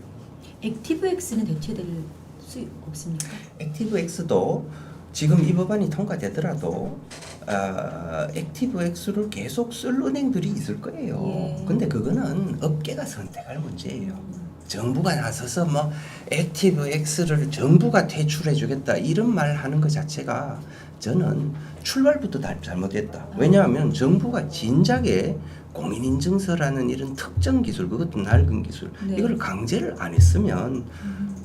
[SPEAKER 1] 액티브엑스는 대체될 수 없습니까?
[SPEAKER 3] 액티브엑스도 지금 이 법안이 통과되더라도 액티브엑스를 계속 쓸 은행들이 있을 거예요.
[SPEAKER 1] 예.
[SPEAKER 3] 근데 그거는 업계가 선택할 문제예요. 정부가 나서서 뭐 액티브엑스를 정부가 퇴출해주겠다 이런 말 하는 것 자체가 저는 출발부터 잘못됐다. 왜냐하면 정부가 진작에 공인인증서라는 이런 특정 기술, 그것도 낡은 기술,
[SPEAKER 1] 네.
[SPEAKER 3] 이걸 강제를 안 했으면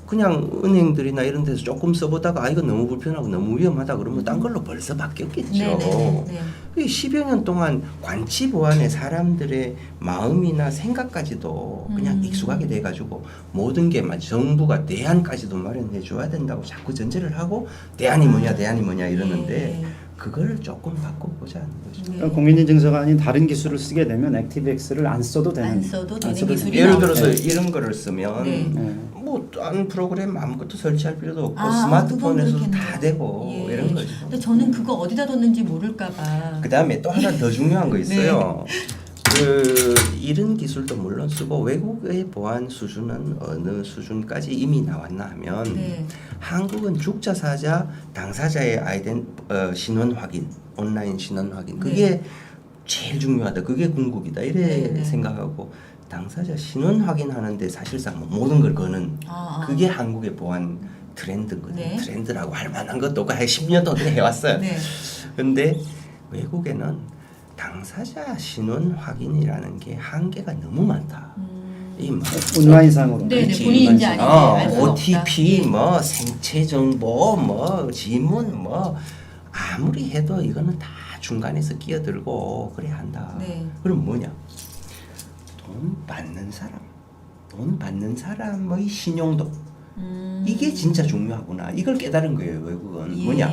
[SPEAKER 3] 그냥 은행들이나 이런 데서 조금 써보다가 이거 너무 불편하고 너무 위험하다 그러면 딴 걸로 벌써 바뀌었겠죠.
[SPEAKER 1] 네네네.
[SPEAKER 3] 이 10여 년 동안 관치 보안에 사람들의 마음이나 생각까지도 그냥 익숙하게 돼가지고 모든 게 막 정부가 대안까지도 마련해 줘야 된다고 자꾸 전제를 하고 대안이 뭐냐 이러는데
[SPEAKER 1] 예.
[SPEAKER 3] 그걸 조금 바꿔보자는 거죠.
[SPEAKER 1] 네.
[SPEAKER 2] 그러니까 공인인증서가 아닌 다른 기술을 쓰게 되면 액티브엑스를 안 써도 되는
[SPEAKER 1] 안 써도 되는
[SPEAKER 2] 써도
[SPEAKER 1] 기술이
[SPEAKER 2] 되는.
[SPEAKER 3] 예를
[SPEAKER 1] 나오죠.
[SPEAKER 3] 들어서
[SPEAKER 2] 네.
[SPEAKER 3] 이런 거를 쓰면
[SPEAKER 1] 네.
[SPEAKER 2] 네.
[SPEAKER 3] 뭐 다른 프로그램 아무것도 설치할 필요도 없고
[SPEAKER 1] 아,
[SPEAKER 3] 스마트폰에서
[SPEAKER 1] 그건
[SPEAKER 3] 다
[SPEAKER 1] 그렇겠네요.
[SPEAKER 3] 되고
[SPEAKER 1] 예.
[SPEAKER 3] 이런 거죠.
[SPEAKER 1] 근데 저는 그거 어디다 뒀는지 모를까봐.
[SPEAKER 3] 그 다음에 또 하나 더 중요한 거 있어요.
[SPEAKER 1] 네.
[SPEAKER 3] 그 이런 기술도 물론 쓰고 외국의 보안 수준은 어느 수준까지 이미 나왔나 하면
[SPEAKER 1] 네.
[SPEAKER 3] 한국은 죽자 사자 당사자의 신원 확인, 온라인 신원 확인 그게 제일 중요하다. 그게 궁극이다. 이래
[SPEAKER 1] 네, 네.
[SPEAKER 3] 생각하고 당사자 신원 확인하는데 사실상 뭐 모든 걸 거는
[SPEAKER 1] 아, 아.
[SPEAKER 3] 그게 한국의 보안 트렌드거든요.
[SPEAKER 1] 네.
[SPEAKER 3] 트렌드라고 할 만한 것도 한 10년 동안 해왔어요.
[SPEAKER 1] 네.
[SPEAKER 3] 근데 외국에는 당사자 신원 확인이라는 게 한계가 너무 많다. 이 뭐,
[SPEAKER 2] 온라인상으로.
[SPEAKER 1] 네,
[SPEAKER 3] 그렇지.
[SPEAKER 1] 본인인지 아닌지 알 수가
[SPEAKER 3] OTP
[SPEAKER 1] 없다. 예.
[SPEAKER 3] 뭐 생체 정보 뭐 지문 뭐 아무리 해도 이거는 다 중간에서 끼어들고 그래야 한다.
[SPEAKER 1] 네.
[SPEAKER 3] 그럼 뭐냐? 돈 받는 사람의 신용도 이게 진짜 중요하구나. 이걸 깨달은 거예요. 외국은
[SPEAKER 1] 예.
[SPEAKER 3] 뭐냐?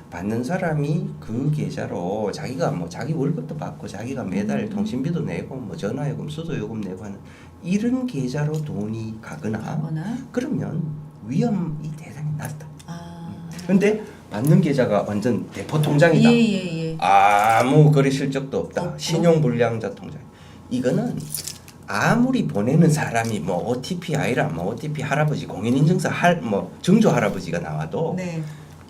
[SPEAKER 3] 받는 사람이 그 계좌로 자기가 뭐 자기 월급도 받고 자기가 매달 통신비도 내고 뭐 전화요금, 수도요금 내고 하는 이런 계좌로 돈이 가거나
[SPEAKER 1] 하거나.
[SPEAKER 3] 그러면 위험이 대단히 낮다.
[SPEAKER 1] 아.
[SPEAKER 3] 근데 받는 계좌가 완전 대포 통장이다.
[SPEAKER 1] 예.
[SPEAKER 3] 아무 거래 실적도 없다.
[SPEAKER 1] 없고.
[SPEAKER 3] 신용불량자 통장. 이거는 아무리 보내는 사람이 뭐 OTP 아이라 뭐 OTP 할아버지 공인인증서 뭐 정조 할아버지가 나와도
[SPEAKER 1] 네.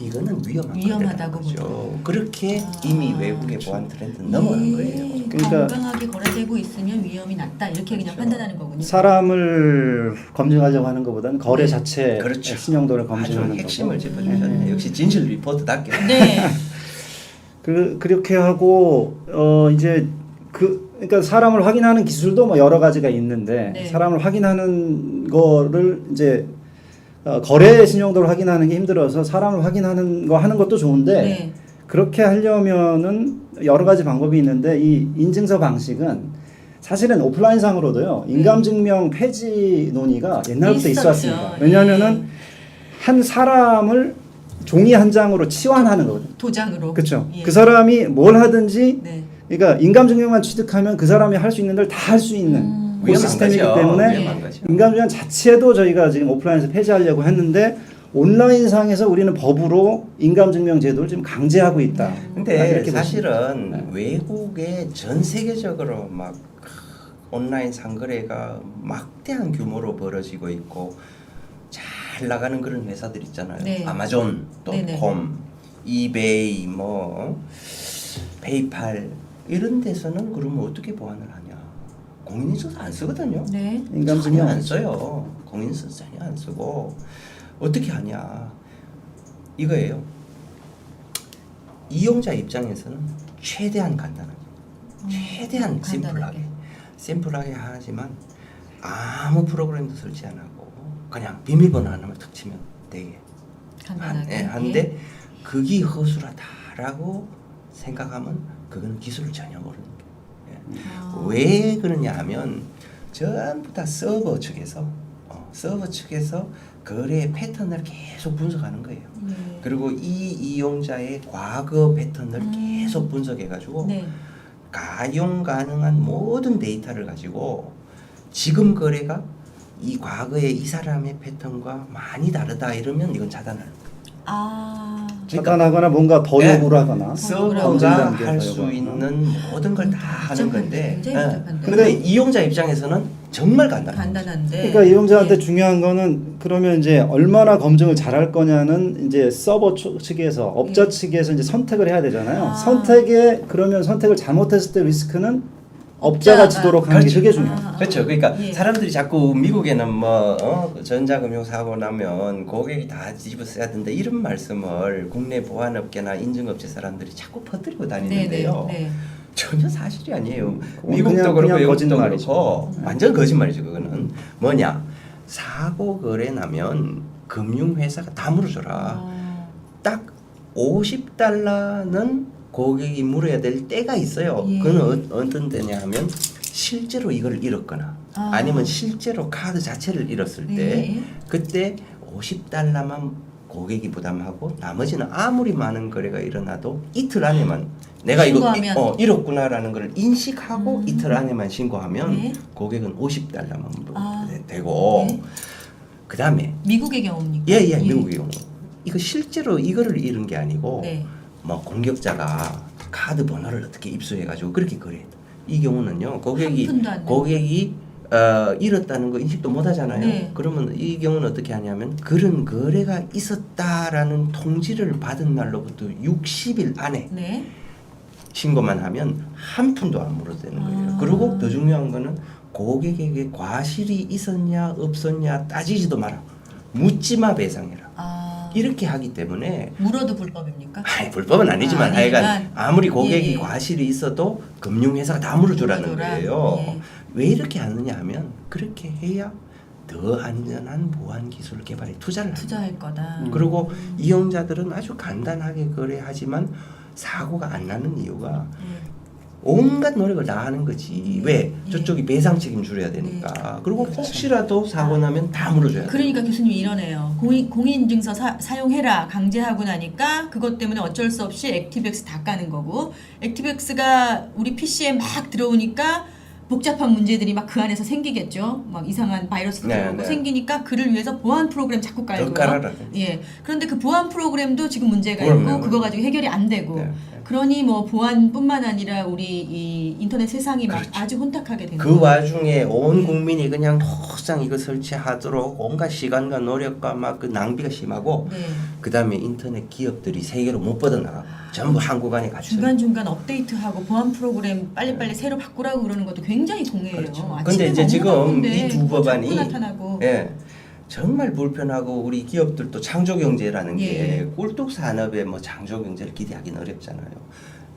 [SPEAKER 3] 이거는
[SPEAKER 1] 위험하다고
[SPEAKER 3] 거죠. 그렇게
[SPEAKER 1] 아,
[SPEAKER 3] 이미 외국의 보안 트렌드는 넘어간 거예요.
[SPEAKER 2] 그러니까
[SPEAKER 1] 건강하게 거래되고 있으면 위험이 낮다 이렇게 그냥
[SPEAKER 3] 그렇죠.
[SPEAKER 1] 판단하는 거군요.
[SPEAKER 2] 사람을 검증하려고 하는 것보다는 거래
[SPEAKER 1] 네.
[SPEAKER 2] 자체
[SPEAKER 3] 그렇죠.
[SPEAKER 2] 신용도를
[SPEAKER 3] 아주
[SPEAKER 2] 검증하는
[SPEAKER 3] 핵심을
[SPEAKER 2] 거고.
[SPEAKER 3] 짚어주셨네요. 역시 진실 리포트답게.
[SPEAKER 1] 네.
[SPEAKER 2] 그렇게 하고 이제 그러니까 사람을 확인하는 기술도 뭐 여러 가지가 있는데
[SPEAKER 1] 네.
[SPEAKER 2] 사람을 확인하는 거를 이제 거래 신용도를 확인하는 게 힘들어서 사람을 확인하는 거 하는 것도 좋은데
[SPEAKER 1] 네.
[SPEAKER 2] 그렇게 하려면은 여러 가지 방법이 있는데 이 인증서 방식은 사실은 오프라인상으로도요 인감증명 폐지 논의가 옛날부터
[SPEAKER 1] 있었죠.
[SPEAKER 2] 있었습니다. 왜냐하면은 한 사람을 종이 한 장으로 치환하는 거거든요.
[SPEAKER 1] 도장으로.
[SPEAKER 2] 그렇죠.
[SPEAKER 1] 예.
[SPEAKER 2] 그 사람이 뭘 하든지
[SPEAKER 1] 네.
[SPEAKER 2] 그러니까 인감증명만 취득하면 그 사람이 할 수 있는 걸 다 할 수 있는 그
[SPEAKER 3] 위험한
[SPEAKER 2] 시스템이기
[SPEAKER 3] 거죠.
[SPEAKER 2] 때문에
[SPEAKER 3] 위험한 거죠.
[SPEAKER 2] 인감증명 자체도 저희가 지금 오프라인에서 폐지하려고 했는데 온라인상에서 우리는 법으로 인감증명 제도를 지금 강제하고 있다.
[SPEAKER 3] 근데
[SPEAKER 2] 이렇게
[SPEAKER 3] 사실은
[SPEAKER 2] 보시면.
[SPEAKER 3] 외국에 전 세계적으로 막 온라인 상거래가 막대한 규모로 벌어지고 있고 잘 나가는 그런 회사들 있잖아요.
[SPEAKER 1] 네.
[SPEAKER 3] 아마존.com, 이베이, 뭐 페이팔 이런 데서는 그러면 어떻게 보안을 하냐? 공인인증서 안 쓰거든요.
[SPEAKER 1] 네.
[SPEAKER 2] 인감증명
[SPEAKER 3] 전혀 안 써요. 공인인증서 전혀 안 쓰고 어떻게 하냐? 이거예요. 이용자 입장에서는 최대한 간단하게, 최대한
[SPEAKER 1] 간단하게.
[SPEAKER 3] 심플하게 하지만 아무 프로그램도 설치 안 하고 그냥 비밀번호 하나만 탁 치면 되게
[SPEAKER 1] 간단하게.
[SPEAKER 3] 한데 그게 허술하다라고 생각하면 그건 기술을 전혀 모르는 거예요.
[SPEAKER 1] 아.
[SPEAKER 3] 왜 그러냐 하면 전부 다 서버 측에서 거래 패턴을 계속 분석하는 거예요.
[SPEAKER 1] 네.
[SPEAKER 3] 그리고 이 이용자의 과거 패턴을 계속 분석해가지고
[SPEAKER 1] 네.
[SPEAKER 3] 가용 가능한 모든 데이터를 가지고 지금 거래가 이 과거의 이 사람의 패턴과 많이 다르다 이러면 이건 차단하는 거예요.
[SPEAKER 1] 아.
[SPEAKER 2] 차단하거나 뭔가 더
[SPEAKER 3] 네.
[SPEAKER 2] 요구를 하거나
[SPEAKER 3] 서버가
[SPEAKER 2] 검증 단계에서
[SPEAKER 3] 할 수
[SPEAKER 2] 요구하거나.
[SPEAKER 3] 있는 모든 걸 다 하는 건데
[SPEAKER 1] 굉장히 복잡한데.
[SPEAKER 3] 근데 이용자 입장에서는 정말 간단해요.
[SPEAKER 1] 간단한데.
[SPEAKER 2] 그러니까 이용자한테
[SPEAKER 1] 예.
[SPEAKER 2] 중요한 거는 그러면 이제 얼마나 검증을 잘할 거냐는 이제 서버 측에서 업자
[SPEAKER 1] 예.
[SPEAKER 2] 측에서 이제 선택을 해야 되잖아요.
[SPEAKER 1] 아.
[SPEAKER 2] 그러면 선택을 잘못했을 때 리스크는 업자가 지도록 하는 게
[SPEAKER 3] 그렇죠.
[SPEAKER 2] 되게 중요해요.
[SPEAKER 3] 그렇죠. 그러니까
[SPEAKER 1] 예.
[SPEAKER 3] 사람들이 자꾸 미국에는 뭐 전자금융 사고 나면 고객이 다 뒤집어 써야 된다 이런 말씀을 국내 보안업계나 인증업체 사람들이 자꾸 퍼뜨리고 다니는데요.
[SPEAKER 1] 네.
[SPEAKER 3] 전혀 사실이 아니에요.
[SPEAKER 2] 그건
[SPEAKER 3] 미국도
[SPEAKER 2] 그냥
[SPEAKER 3] 그렇고 외국도
[SPEAKER 2] 거짓말이죠.
[SPEAKER 3] 그렇고 완전 거짓말이죠. 그거는 뭐냐 사고 거래 나면 금융회사가 다 물어줘라.
[SPEAKER 1] 아.
[SPEAKER 3] 딱 $50는 고객이 물어야 될 때가 있어요.
[SPEAKER 1] 예.
[SPEAKER 3] 그건 어떤 때냐 하면 실제로 이걸 잃었거나
[SPEAKER 1] 아.
[SPEAKER 3] 아니면 실제로 카드 자체를 잃었을 때
[SPEAKER 1] 예.
[SPEAKER 3] 그때 $50만 고객이 부담하고 나머지는 아무리 많은 거래가 일어나도 이틀 안에만 내가
[SPEAKER 1] 신고하면.
[SPEAKER 3] 이거 잃었구나라는 걸 인식하고 이틀 안에만 신고하면
[SPEAKER 1] 네.
[SPEAKER 3] 고객은 $50만
[SPEAKER 1] 아.
[SPEAKER 3] 되고
[SPEAKER 1] 네.
[SPEAKER 3] 그 다음에
[SPEAKER 1] 미국의 경우입니까?
[SPEAKER 3] 예 미국의 경우 이거 실제로 이거를 잃은 게 아니고
[SPEAKER 1] 네.
[SPEAKER 3] 뭐 공격자가 카드 번호를 어떻게 입수해가지고 그렇게 거래했다. 이 경우는요
[SPEAKER 1] 한 푼도 안
[SPEAKER 3] 고객이 잃었다는 거 인식도 못 하잖아요.
[SPEAKER 1] 네.
[SPEAKER 3] 그러면 이 경우는 어떻게 하냐면 그런 거래가 있었다라는 통지를 받은 날로부터 60일 안에
[SPEAKER 1] 네.
[SPEAKER 3] 신고만 하면 한 푼도 안 물어도 되는 거예요.
[SPEAKER 1] 아.
[SPEAKER 3] 그리고 더 중요한 거는 고객에게 과실이 있었냐 없었냐 따지지도 마라. 묻지마 배상해라.
[SPEAKER 1] 아.
[SPEAKER 3] 이렇게 하기 때문에
[SPEAKER 1] 물어도 불법입니까?
[SPEAKER 3] 아니, 불법은 아니지만
[SPEAKER 1] 아니지만.
[SPEAKER 3] 하여간 아무리 고객이
[SPEAKER 1] 예.
[SPEAKER 3] 과실이 있어도 금융회사가 다 물어주라는
[SPEAKER 1] 물어줘라.
[SPEAKER 3] 거예요.
[SPEAKER 1] 예.
[SPEAKER 3] 왜 이렇게 하느냐 하면 그렇게 해야 더 안전한 보안 기술 개발에 투자를 합니다.
[SPEAKER 1] 투자할 거다.
[SPEAKER 3] 그리고 이용자들은 아주 간단하게 거래하지만 사고가 안 나는 이유가
[SPEAKER 1] 예.
[SPEAKER 3] 온갖 노력을 다 하는 거지. 왜?
[SPEAKER 1] 예.
[SPEAKER 3] 저쪽이 배상 책임져야 되니까. 그리고
[SPEAKER 1] 그렇죠.
[SPEAKER 3] 혹시라도 사고 나면 다 물어줘야 돼.
[SPEAKER 1] 그러니까 교수님 이러네요. 공인인증서 사용해라 강제하고 나니까 그것 때문에 어쩔 수 없이 액티브엑스 다 까는 거고 액티브엑스가 우리 PC에 막 들어오니까 복잡한 문제들이 막 그 안에서 생기겠죠. 막 이상한 바이러스도
[SPEAKER 3] 네,
[SPEAKER 1] 들어오고
[SPEAKER 3] 네.
[SPEAKER 1] 생기니까 그를 위해서 보안 프로그램 자꾸
[SPEAKER 3] 더
[SPEAKER 1] 깔고요.
[SPEAKER 3] 깔아라.
[SPEAKER 1] 예. 그런데 그 보안 프로그램도 지금 문제가
[SPEAKER 3] 그럼요.
[SPEAKER 1] 있고 그거 가지고 해결이 안 되고.
[SPEAKER 3] 네, 네.
[SPEAKER 1] 그러니 뭐 보안뿐만 아니라 우리 이 인터넷 세상이 막
[SPEAKER 3] 그렇죠.
[SPEAKER 1] 아주 혼탁하게 되는
[SPEAKER 3] 그 와중에 온 국민이 그냥 독상 이거 설치하도록 온갖 시간과 노력과 막 그 낭비가 심하고
[SPEAKER 1] 네.
[SPEAKER 3] 그다음에 인터넷 기업들이 세계로 못 뻗어나가 전부 한국 안에 갇혀.
[SPEAKER 1] 중간중간 업데이트하고 보안 프로그램 빨리빨리 새로 바꾸라고 그러는 것도 굉장히 공해예요.
[SPEAKER 3] 그렇죠.
[SPEAKER 1] 아침에
[SPEAKER 3] 근데 이제
[SPEAKER 1] 너무
[SPEAKER 3] 지금
[SPEAKER 1] 바쁜데
[SPEAKER 3] 이 두 법안이
[SPEAKER 1] 자꾸 나타나고.
[SPEAKER 3] 예. 정말 불편하고 우리 기업들도 창조 경제라는
[SPEAKER 1] 예.
[SPEAKER 3] 게 꿀뚝 산업에 뭐 창조 경제를 기대하기는 어렵잖아요.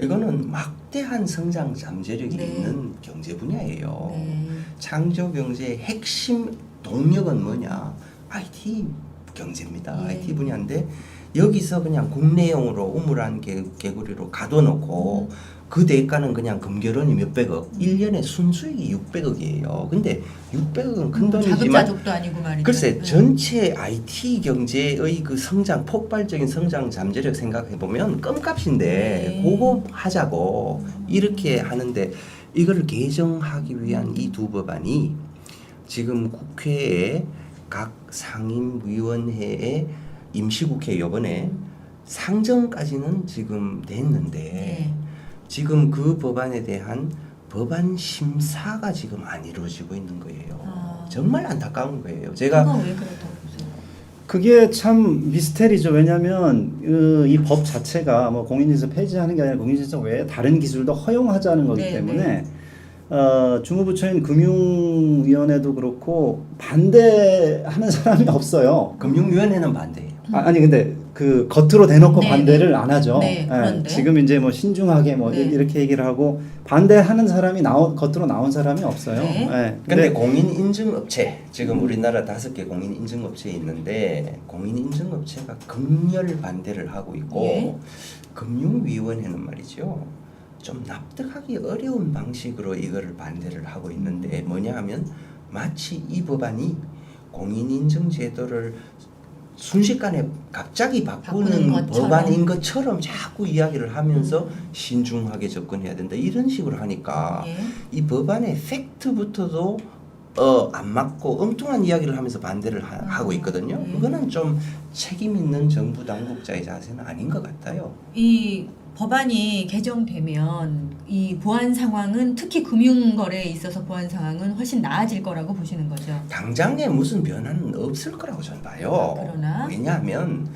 [SPEAKER 3] 이거는 막대한 성장 잠재력이
[SPEAKER 1] 네.
[SPEAKER 3] 있는 경제 분야예요.
[SPEAKER 1] 네.
[SPEAKER 3] 창조 경제의 핵심 동력은 뭐냐? IT 경제입니다.
[SPEAKER 1] 예.
[SPEAKER 3] IT 분야인데 여기서 그냥 국내용으로 우물한 개구리로 가둬놓고 그 대가는 그냥 금결원이 몇백억, 1년에 순수익이 600억이에요. 근데 600억은 큰 돈이지만
[SPEAKER 1] 자급자족도 아니고 말이죠.
[SPEAKER 3] 글쎄
[SPEAKER 1] 네.
[SPEAKER 3] 전체 IT 경제의 그 성장 폭발적인 성장 잠재력 생각해 보면 껌값인데
[SPEAKER 1] 네.
[SPEAKER 3] 그거 하자고 이렇게 하는데 이거를 개정하기 위한 이 두 법안이 지금 국회에 각 상임위원회의 임시국회 요번에 상정까지는 지금 됐는데
[SPEAKER 1] 네.
[SPEAKER 3] 지금 그 법안에 대한 법안 심사가 지금 안 이루어지고 있는 거예요.
[SPEAKER 1] 아.
[SPEAKER 3] 정말 안타까운 거예요. 제가
[SPEAKER 1] 그건 왜 그렇다고 보세요?
[SPEAKER 2] 그게 참 미스테리죠. 왜냐하면 이 법 자체가 뭐 공인인증서 폐지하는 게 아니라 공인인증서 외에 다른 기술도 허용하자는 거기
[SPEAKER 1] 네,
[SPEAKER 2] 때문에 중후부처인 금융위원회도 그렇고 반대하는 사람이 없어요.
[SPEAKER 3] 금융위원회는 반대예요.
[SPEAKER 2] 아니 근데 그 겉으로 대놓고
[SPEAKER 1] 네,
[SPEAKER 2] 반대를 안 하죠.
[SPEAKER 1] 네, 그런데.
[SPEAKER 2] 지금 이제 뭐 신중하게 뭐
[SPEAKER 1] 네.
[SPEAKER 2] 이렇게 얘기를 하고 반대하는 사람이 겉으로 나온 사람이 없어요.
[SPEAKER 1] 네.
[SPEAKER 3] 근데 공인인증업체 지금 우리나라 5개 공인인증업체 있는데 공인인증업체가 극렬 반대를 하고 있고
[SPEAKER 1] 예.
[SPEAKER 3] 금융위원회는 말이죠. 좀 납득하기 어려운 방식으로 이거를 반대를 하고 있는데 뭐냐 하면 마치 이 법안이 공인인증 제도를 순식간에 갑자기 바꾸는
[SPEAKER 1] 바꾸는 것처럼.
[SPEAKER 3] 법안인 것처럼 자꾸 이야기를 하면서 신중하게 접근해야 된다 이런 식으로 하니까
[SPEAKER 1] 예.
[SPEAKER 3] 이 법안의 팩트부터도 안 맞고 엉뚱한 이야기를 하면서 반대를 하고 있거든요. 그거는 좀 책임 있는 정부 당국자의 자세는 아닌 것 같아요.
[SPEAKER 1] 이 법안이 개정되면 이 보안 상황은 특히 금융거래에 있어서 보안 상황은 훨씬 나아질 거라고 보시는 거죠.
[SPEAKER 3] 당장에 무슨 변화는 없을 거라고 저는 봐요.
[SPEAKER 1] 그러나?
[SPEAKER 3] 왜냐하면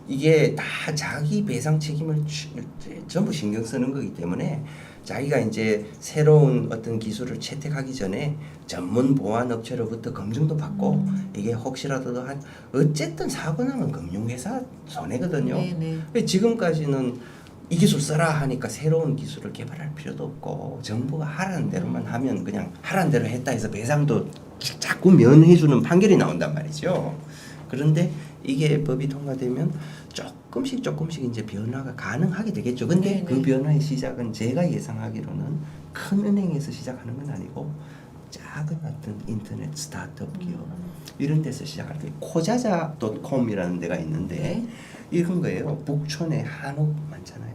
[SPEAKER 3] 이게 다 자기 배상 책임을 전부 신경 쓰는 거기 때문에 자기가 이제 새로운 어떤 기술을 채택하기 전에 전문 보안 업체로부터 검증도 받고 이게 혹시라도 어쨌든 사고 나면 금융회사 손해거든요.
[SPEAKER 1] 네네.
[SPEAKER 3] 지금까지는 이 기술 써라 하니까 새로운 기술을 개발할 필요도 없고 정부가 하라는 대로만 하면 그냥 하라는 대로 했다 해서 배상도 자꾸 면해주는 판결이 나온단 말이죠. 그런데 이게 법이 통과되면 조금씩 이제 변화가 가능하게 되겠죠. 근데
[SPEAKER 1] 네네.
[SPEAKER 3] 그 변화의 시작은 제가 예상하기로는 큰 은행에서 시작하는 건 아니고 작은 어떤 인터넷 스타트업 기업 이런 데서 시작할 때 코자자.com이라는 데가 있는데
[SPEAKER 1] 네.
[SPEAKER 3] 이런 거예요. 북촌에 한옥 많잖아요.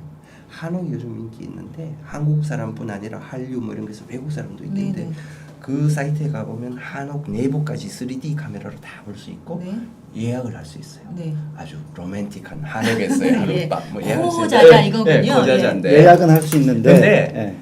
[SPEAKER 3] 한옥 요즘 인기 있는데 한국 사람뿐 아니라 한류 뭐 이런 데서 외국 사람도 있는데
[SPEAKER 1] 네네.
[SPEAKER 3] 그 사이트에 가보면 한옥 내부까지 3D 카메라로 다 볼 수 있고
[SPEAKER 1] 네.
[SPEAKER 3] 예약을 할 수 있어요.
[SPEAKER 1] 네.
[SPEAKER 3] 아주 로맨틱한 한옥에서의 하룻밤 뭐 예약할 수
[SPEAKER 1] 고자자
[SPEAKER 3] 있어요.
[SPEAKER 1] 이거군요.
[SPEAKER 3] 네, 고자자인데
[SPEAKER 2] 예약은 할 수 있는데
[SPEAKER 3] 근데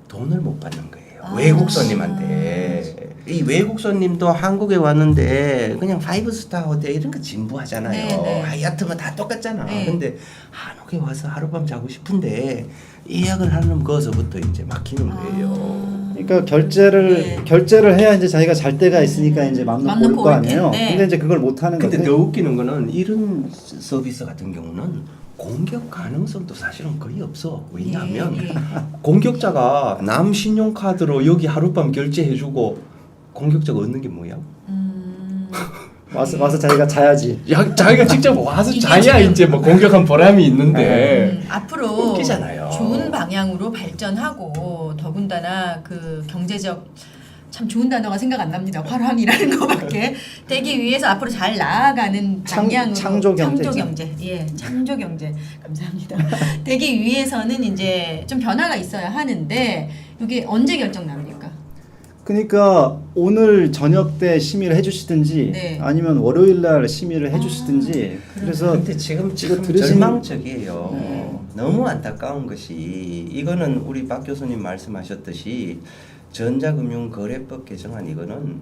[SPEAKER 3] 돈을 못 받는 거예요.
[SPEAKER 1] 아.
[SPEAKER 3] 외국 손님한테. 이 외국 손님도 한국에 왔는데 그냥 5스타 호텔 이런 거 진부하잖아요.
[SPEAKER 1] 네.
[SPEAKER 3] 하얏트 뭐 다 똑같잖아.
[SPEAKER 1] 네.
[SPEAKER 3] 근데 한국에 와서 하룻밤 자고 싶은데 예약을 하려면 거기서부터 이제 막히는 거예요.
[SPEAKER 2] 그러니까 결제를 해야 이제 자기가 잘 때가 있으니까 이제 맘
[SPEAKER 1] 맘
[SPEAKER 2] 놓고 올
[SPEAKER 1] 놓고
[SPEAKER 2] 거
[SPEAKER 1] 올
[SPEAKER 2] 아니에요.
[SPEAKER 1] 텐데.
[SPEAKER 2] 근데 이제 그걸 못 하는
[SPEAKER 3] 근데
[SPEAKER 2] 거죠.
[SPEAKER 3] 더 웃기는 거는 이런 서비스 같은 경우는 공격 가능성도 사실은 거의 없어. 왜냐하면
[SPEAKER 1] 예.
[SPEAKER 3] 공격자가 남 신용카드로 여기 하룻밤 결제해주고 공격자가 얻는 게 뭐야?
[SPEAKER 2] 와서 자기가 자야지.
[SPEAKER 3] 야, 자기가 직접 와서
[SPEAKER 1] 이게
[SPEAKER 3] 자야
[SPEAKER 1] 지금-
[SPEAKER 3] 이제 뭐 공격한 보람이 있는데
[SPEAKER 1] 앞으로
[SPEAKER 3] 웃기잖아요.
[SPEAKER 1] 좋은 방향으로 발전하고 더군다나 그 경제적 참 좋은 단어가 생각 안 납니다. 활황이라는 거밖에 되기 위해서 앞으로 잘 나아가는 방향으로
[SPEAKER 2] 창조 경제죠.
[SPEAKER 1] 예, 창조 경제 감사합니다. 되기 위해서는 이제 좀 변화가 있어야 하는데 이게 언제 결정 납니까?
[SPEAKER 2] 그러니까 오늘 저녁 때 심의를 해주시든지
[SPEAKER 1] 네.
[SPEAKER 2] 아니면 월요일 날 심의를 해주시든지 그래서
[SPEAKER 3] 근데 지금
[SPEAKER 2] 이거
[SPEAKER 3] 참
[SPEAKER 2] 들으시는-
[SPEAKER 3] 절망적이에요.
[SPEAKER 1] 네.
[SPEAKER 3] 너무 안타까운 것이 이거는 우리 박 교수님 말씀하셨듯이 전자금융거래법 개정안 이거는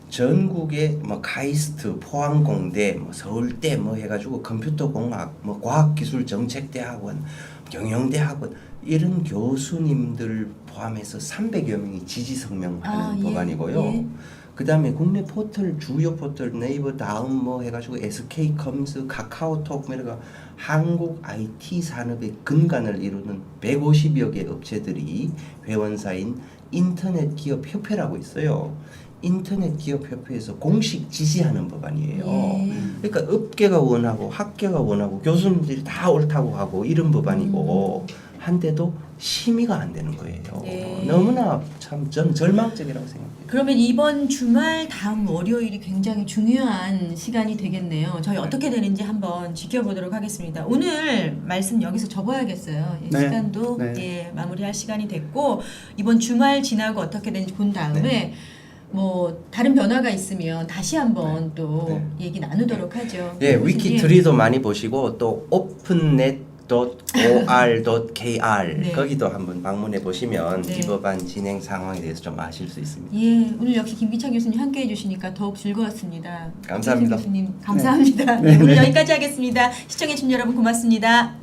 [SPEAKER 3] 전국의 뭐 카이스트, 포항공대, 뭐 서울대 뭐 해가지고 컴퓨터공학, 뭐 과학기술정책대학원, 경영대학원 이런 교수님들 포함해서 300여 명이 지지 성명하는
[SPEAKER 1] 예.
[SPEAKER 3] 법안이고요.
[SPEAKER 1] 예.
[SPEAKER 3] 그다음에 국내 포털 주요 포털 네이버 다음 뭐 해가지고 SK컴스, 카카오톡 뭐 이런 한국 IT 산업의 근간을 이루는 150여 개 업체들이 회원사인 인터넷 기업 협회라고 있어요. 인터넷 기업 협회에서 공식 지지하는 법안이에요.
[SPEAKER 1] 예.
[SPEAKER 3] 그러니까 업계가 원하고 학계가 원하고 교수님들이 다 옳다고 하고 이런 법안이고 한데도 심의가 안 되는 거예요.
[SPEAKER 1] 네.
[SPEAKER 3] 너무나 참 전 절망적이라고 생각해요.
[SPEAKER 1] 그러면 이번 주말 다음 월요일이 굉장히 중요한 시간이 되겠네요. 저희 어떻게 되는지 한번 지켜보도록 하겠습니다. 오늘 말씀 여기서 접어야겠어요. 예,
[SPEAKER 2] 네.
[SPEAKER 1] 시간도
[SPEAKER 2] 네.
[SPEAKER 1] 예, 마무리할 시간이 됐고 이번 주말 지나고 어떻게 되는지 본 다음에
[SPEAKER 3] 네.
[SPEAKER 1] 뭐 다른 변화가 있으면 다시 한번 또
[SPEAKER 3] 네.
[SPEAKER 1] 얘기 나누도록 하죠.
[SPEAKER 3] 예,
[SPEAKER 1] 교수님.
[SPEAKER 3] 위키트리도 많이 보시고 또 opennet.or.kr
[SPEAKER 1] 네.
[SPEAKER 3] 거기도 한번 방문해 보시면
[SPEAKER 1] 네.
[SPEAKER 3] 이 법안 진행 상황에 대해서 좀 아실 수 있습니다.
[SPEAKER 1] 예, 오늘 역시 김기찬 교수님 함께 해주시니까 더욱 즐거웠습니다.
[SPEAKER 3] 감사합니다.
[SPEAKER 1] 교수님 감사합니다.
[SPEAKER 2] 네.
[SPEAKER 1] 네, 오늘
[SPEAKER 2] 네.
[SPEAKER 1] 여기까지 하겠습니다. 시청해주신 여러분 고맙습니다.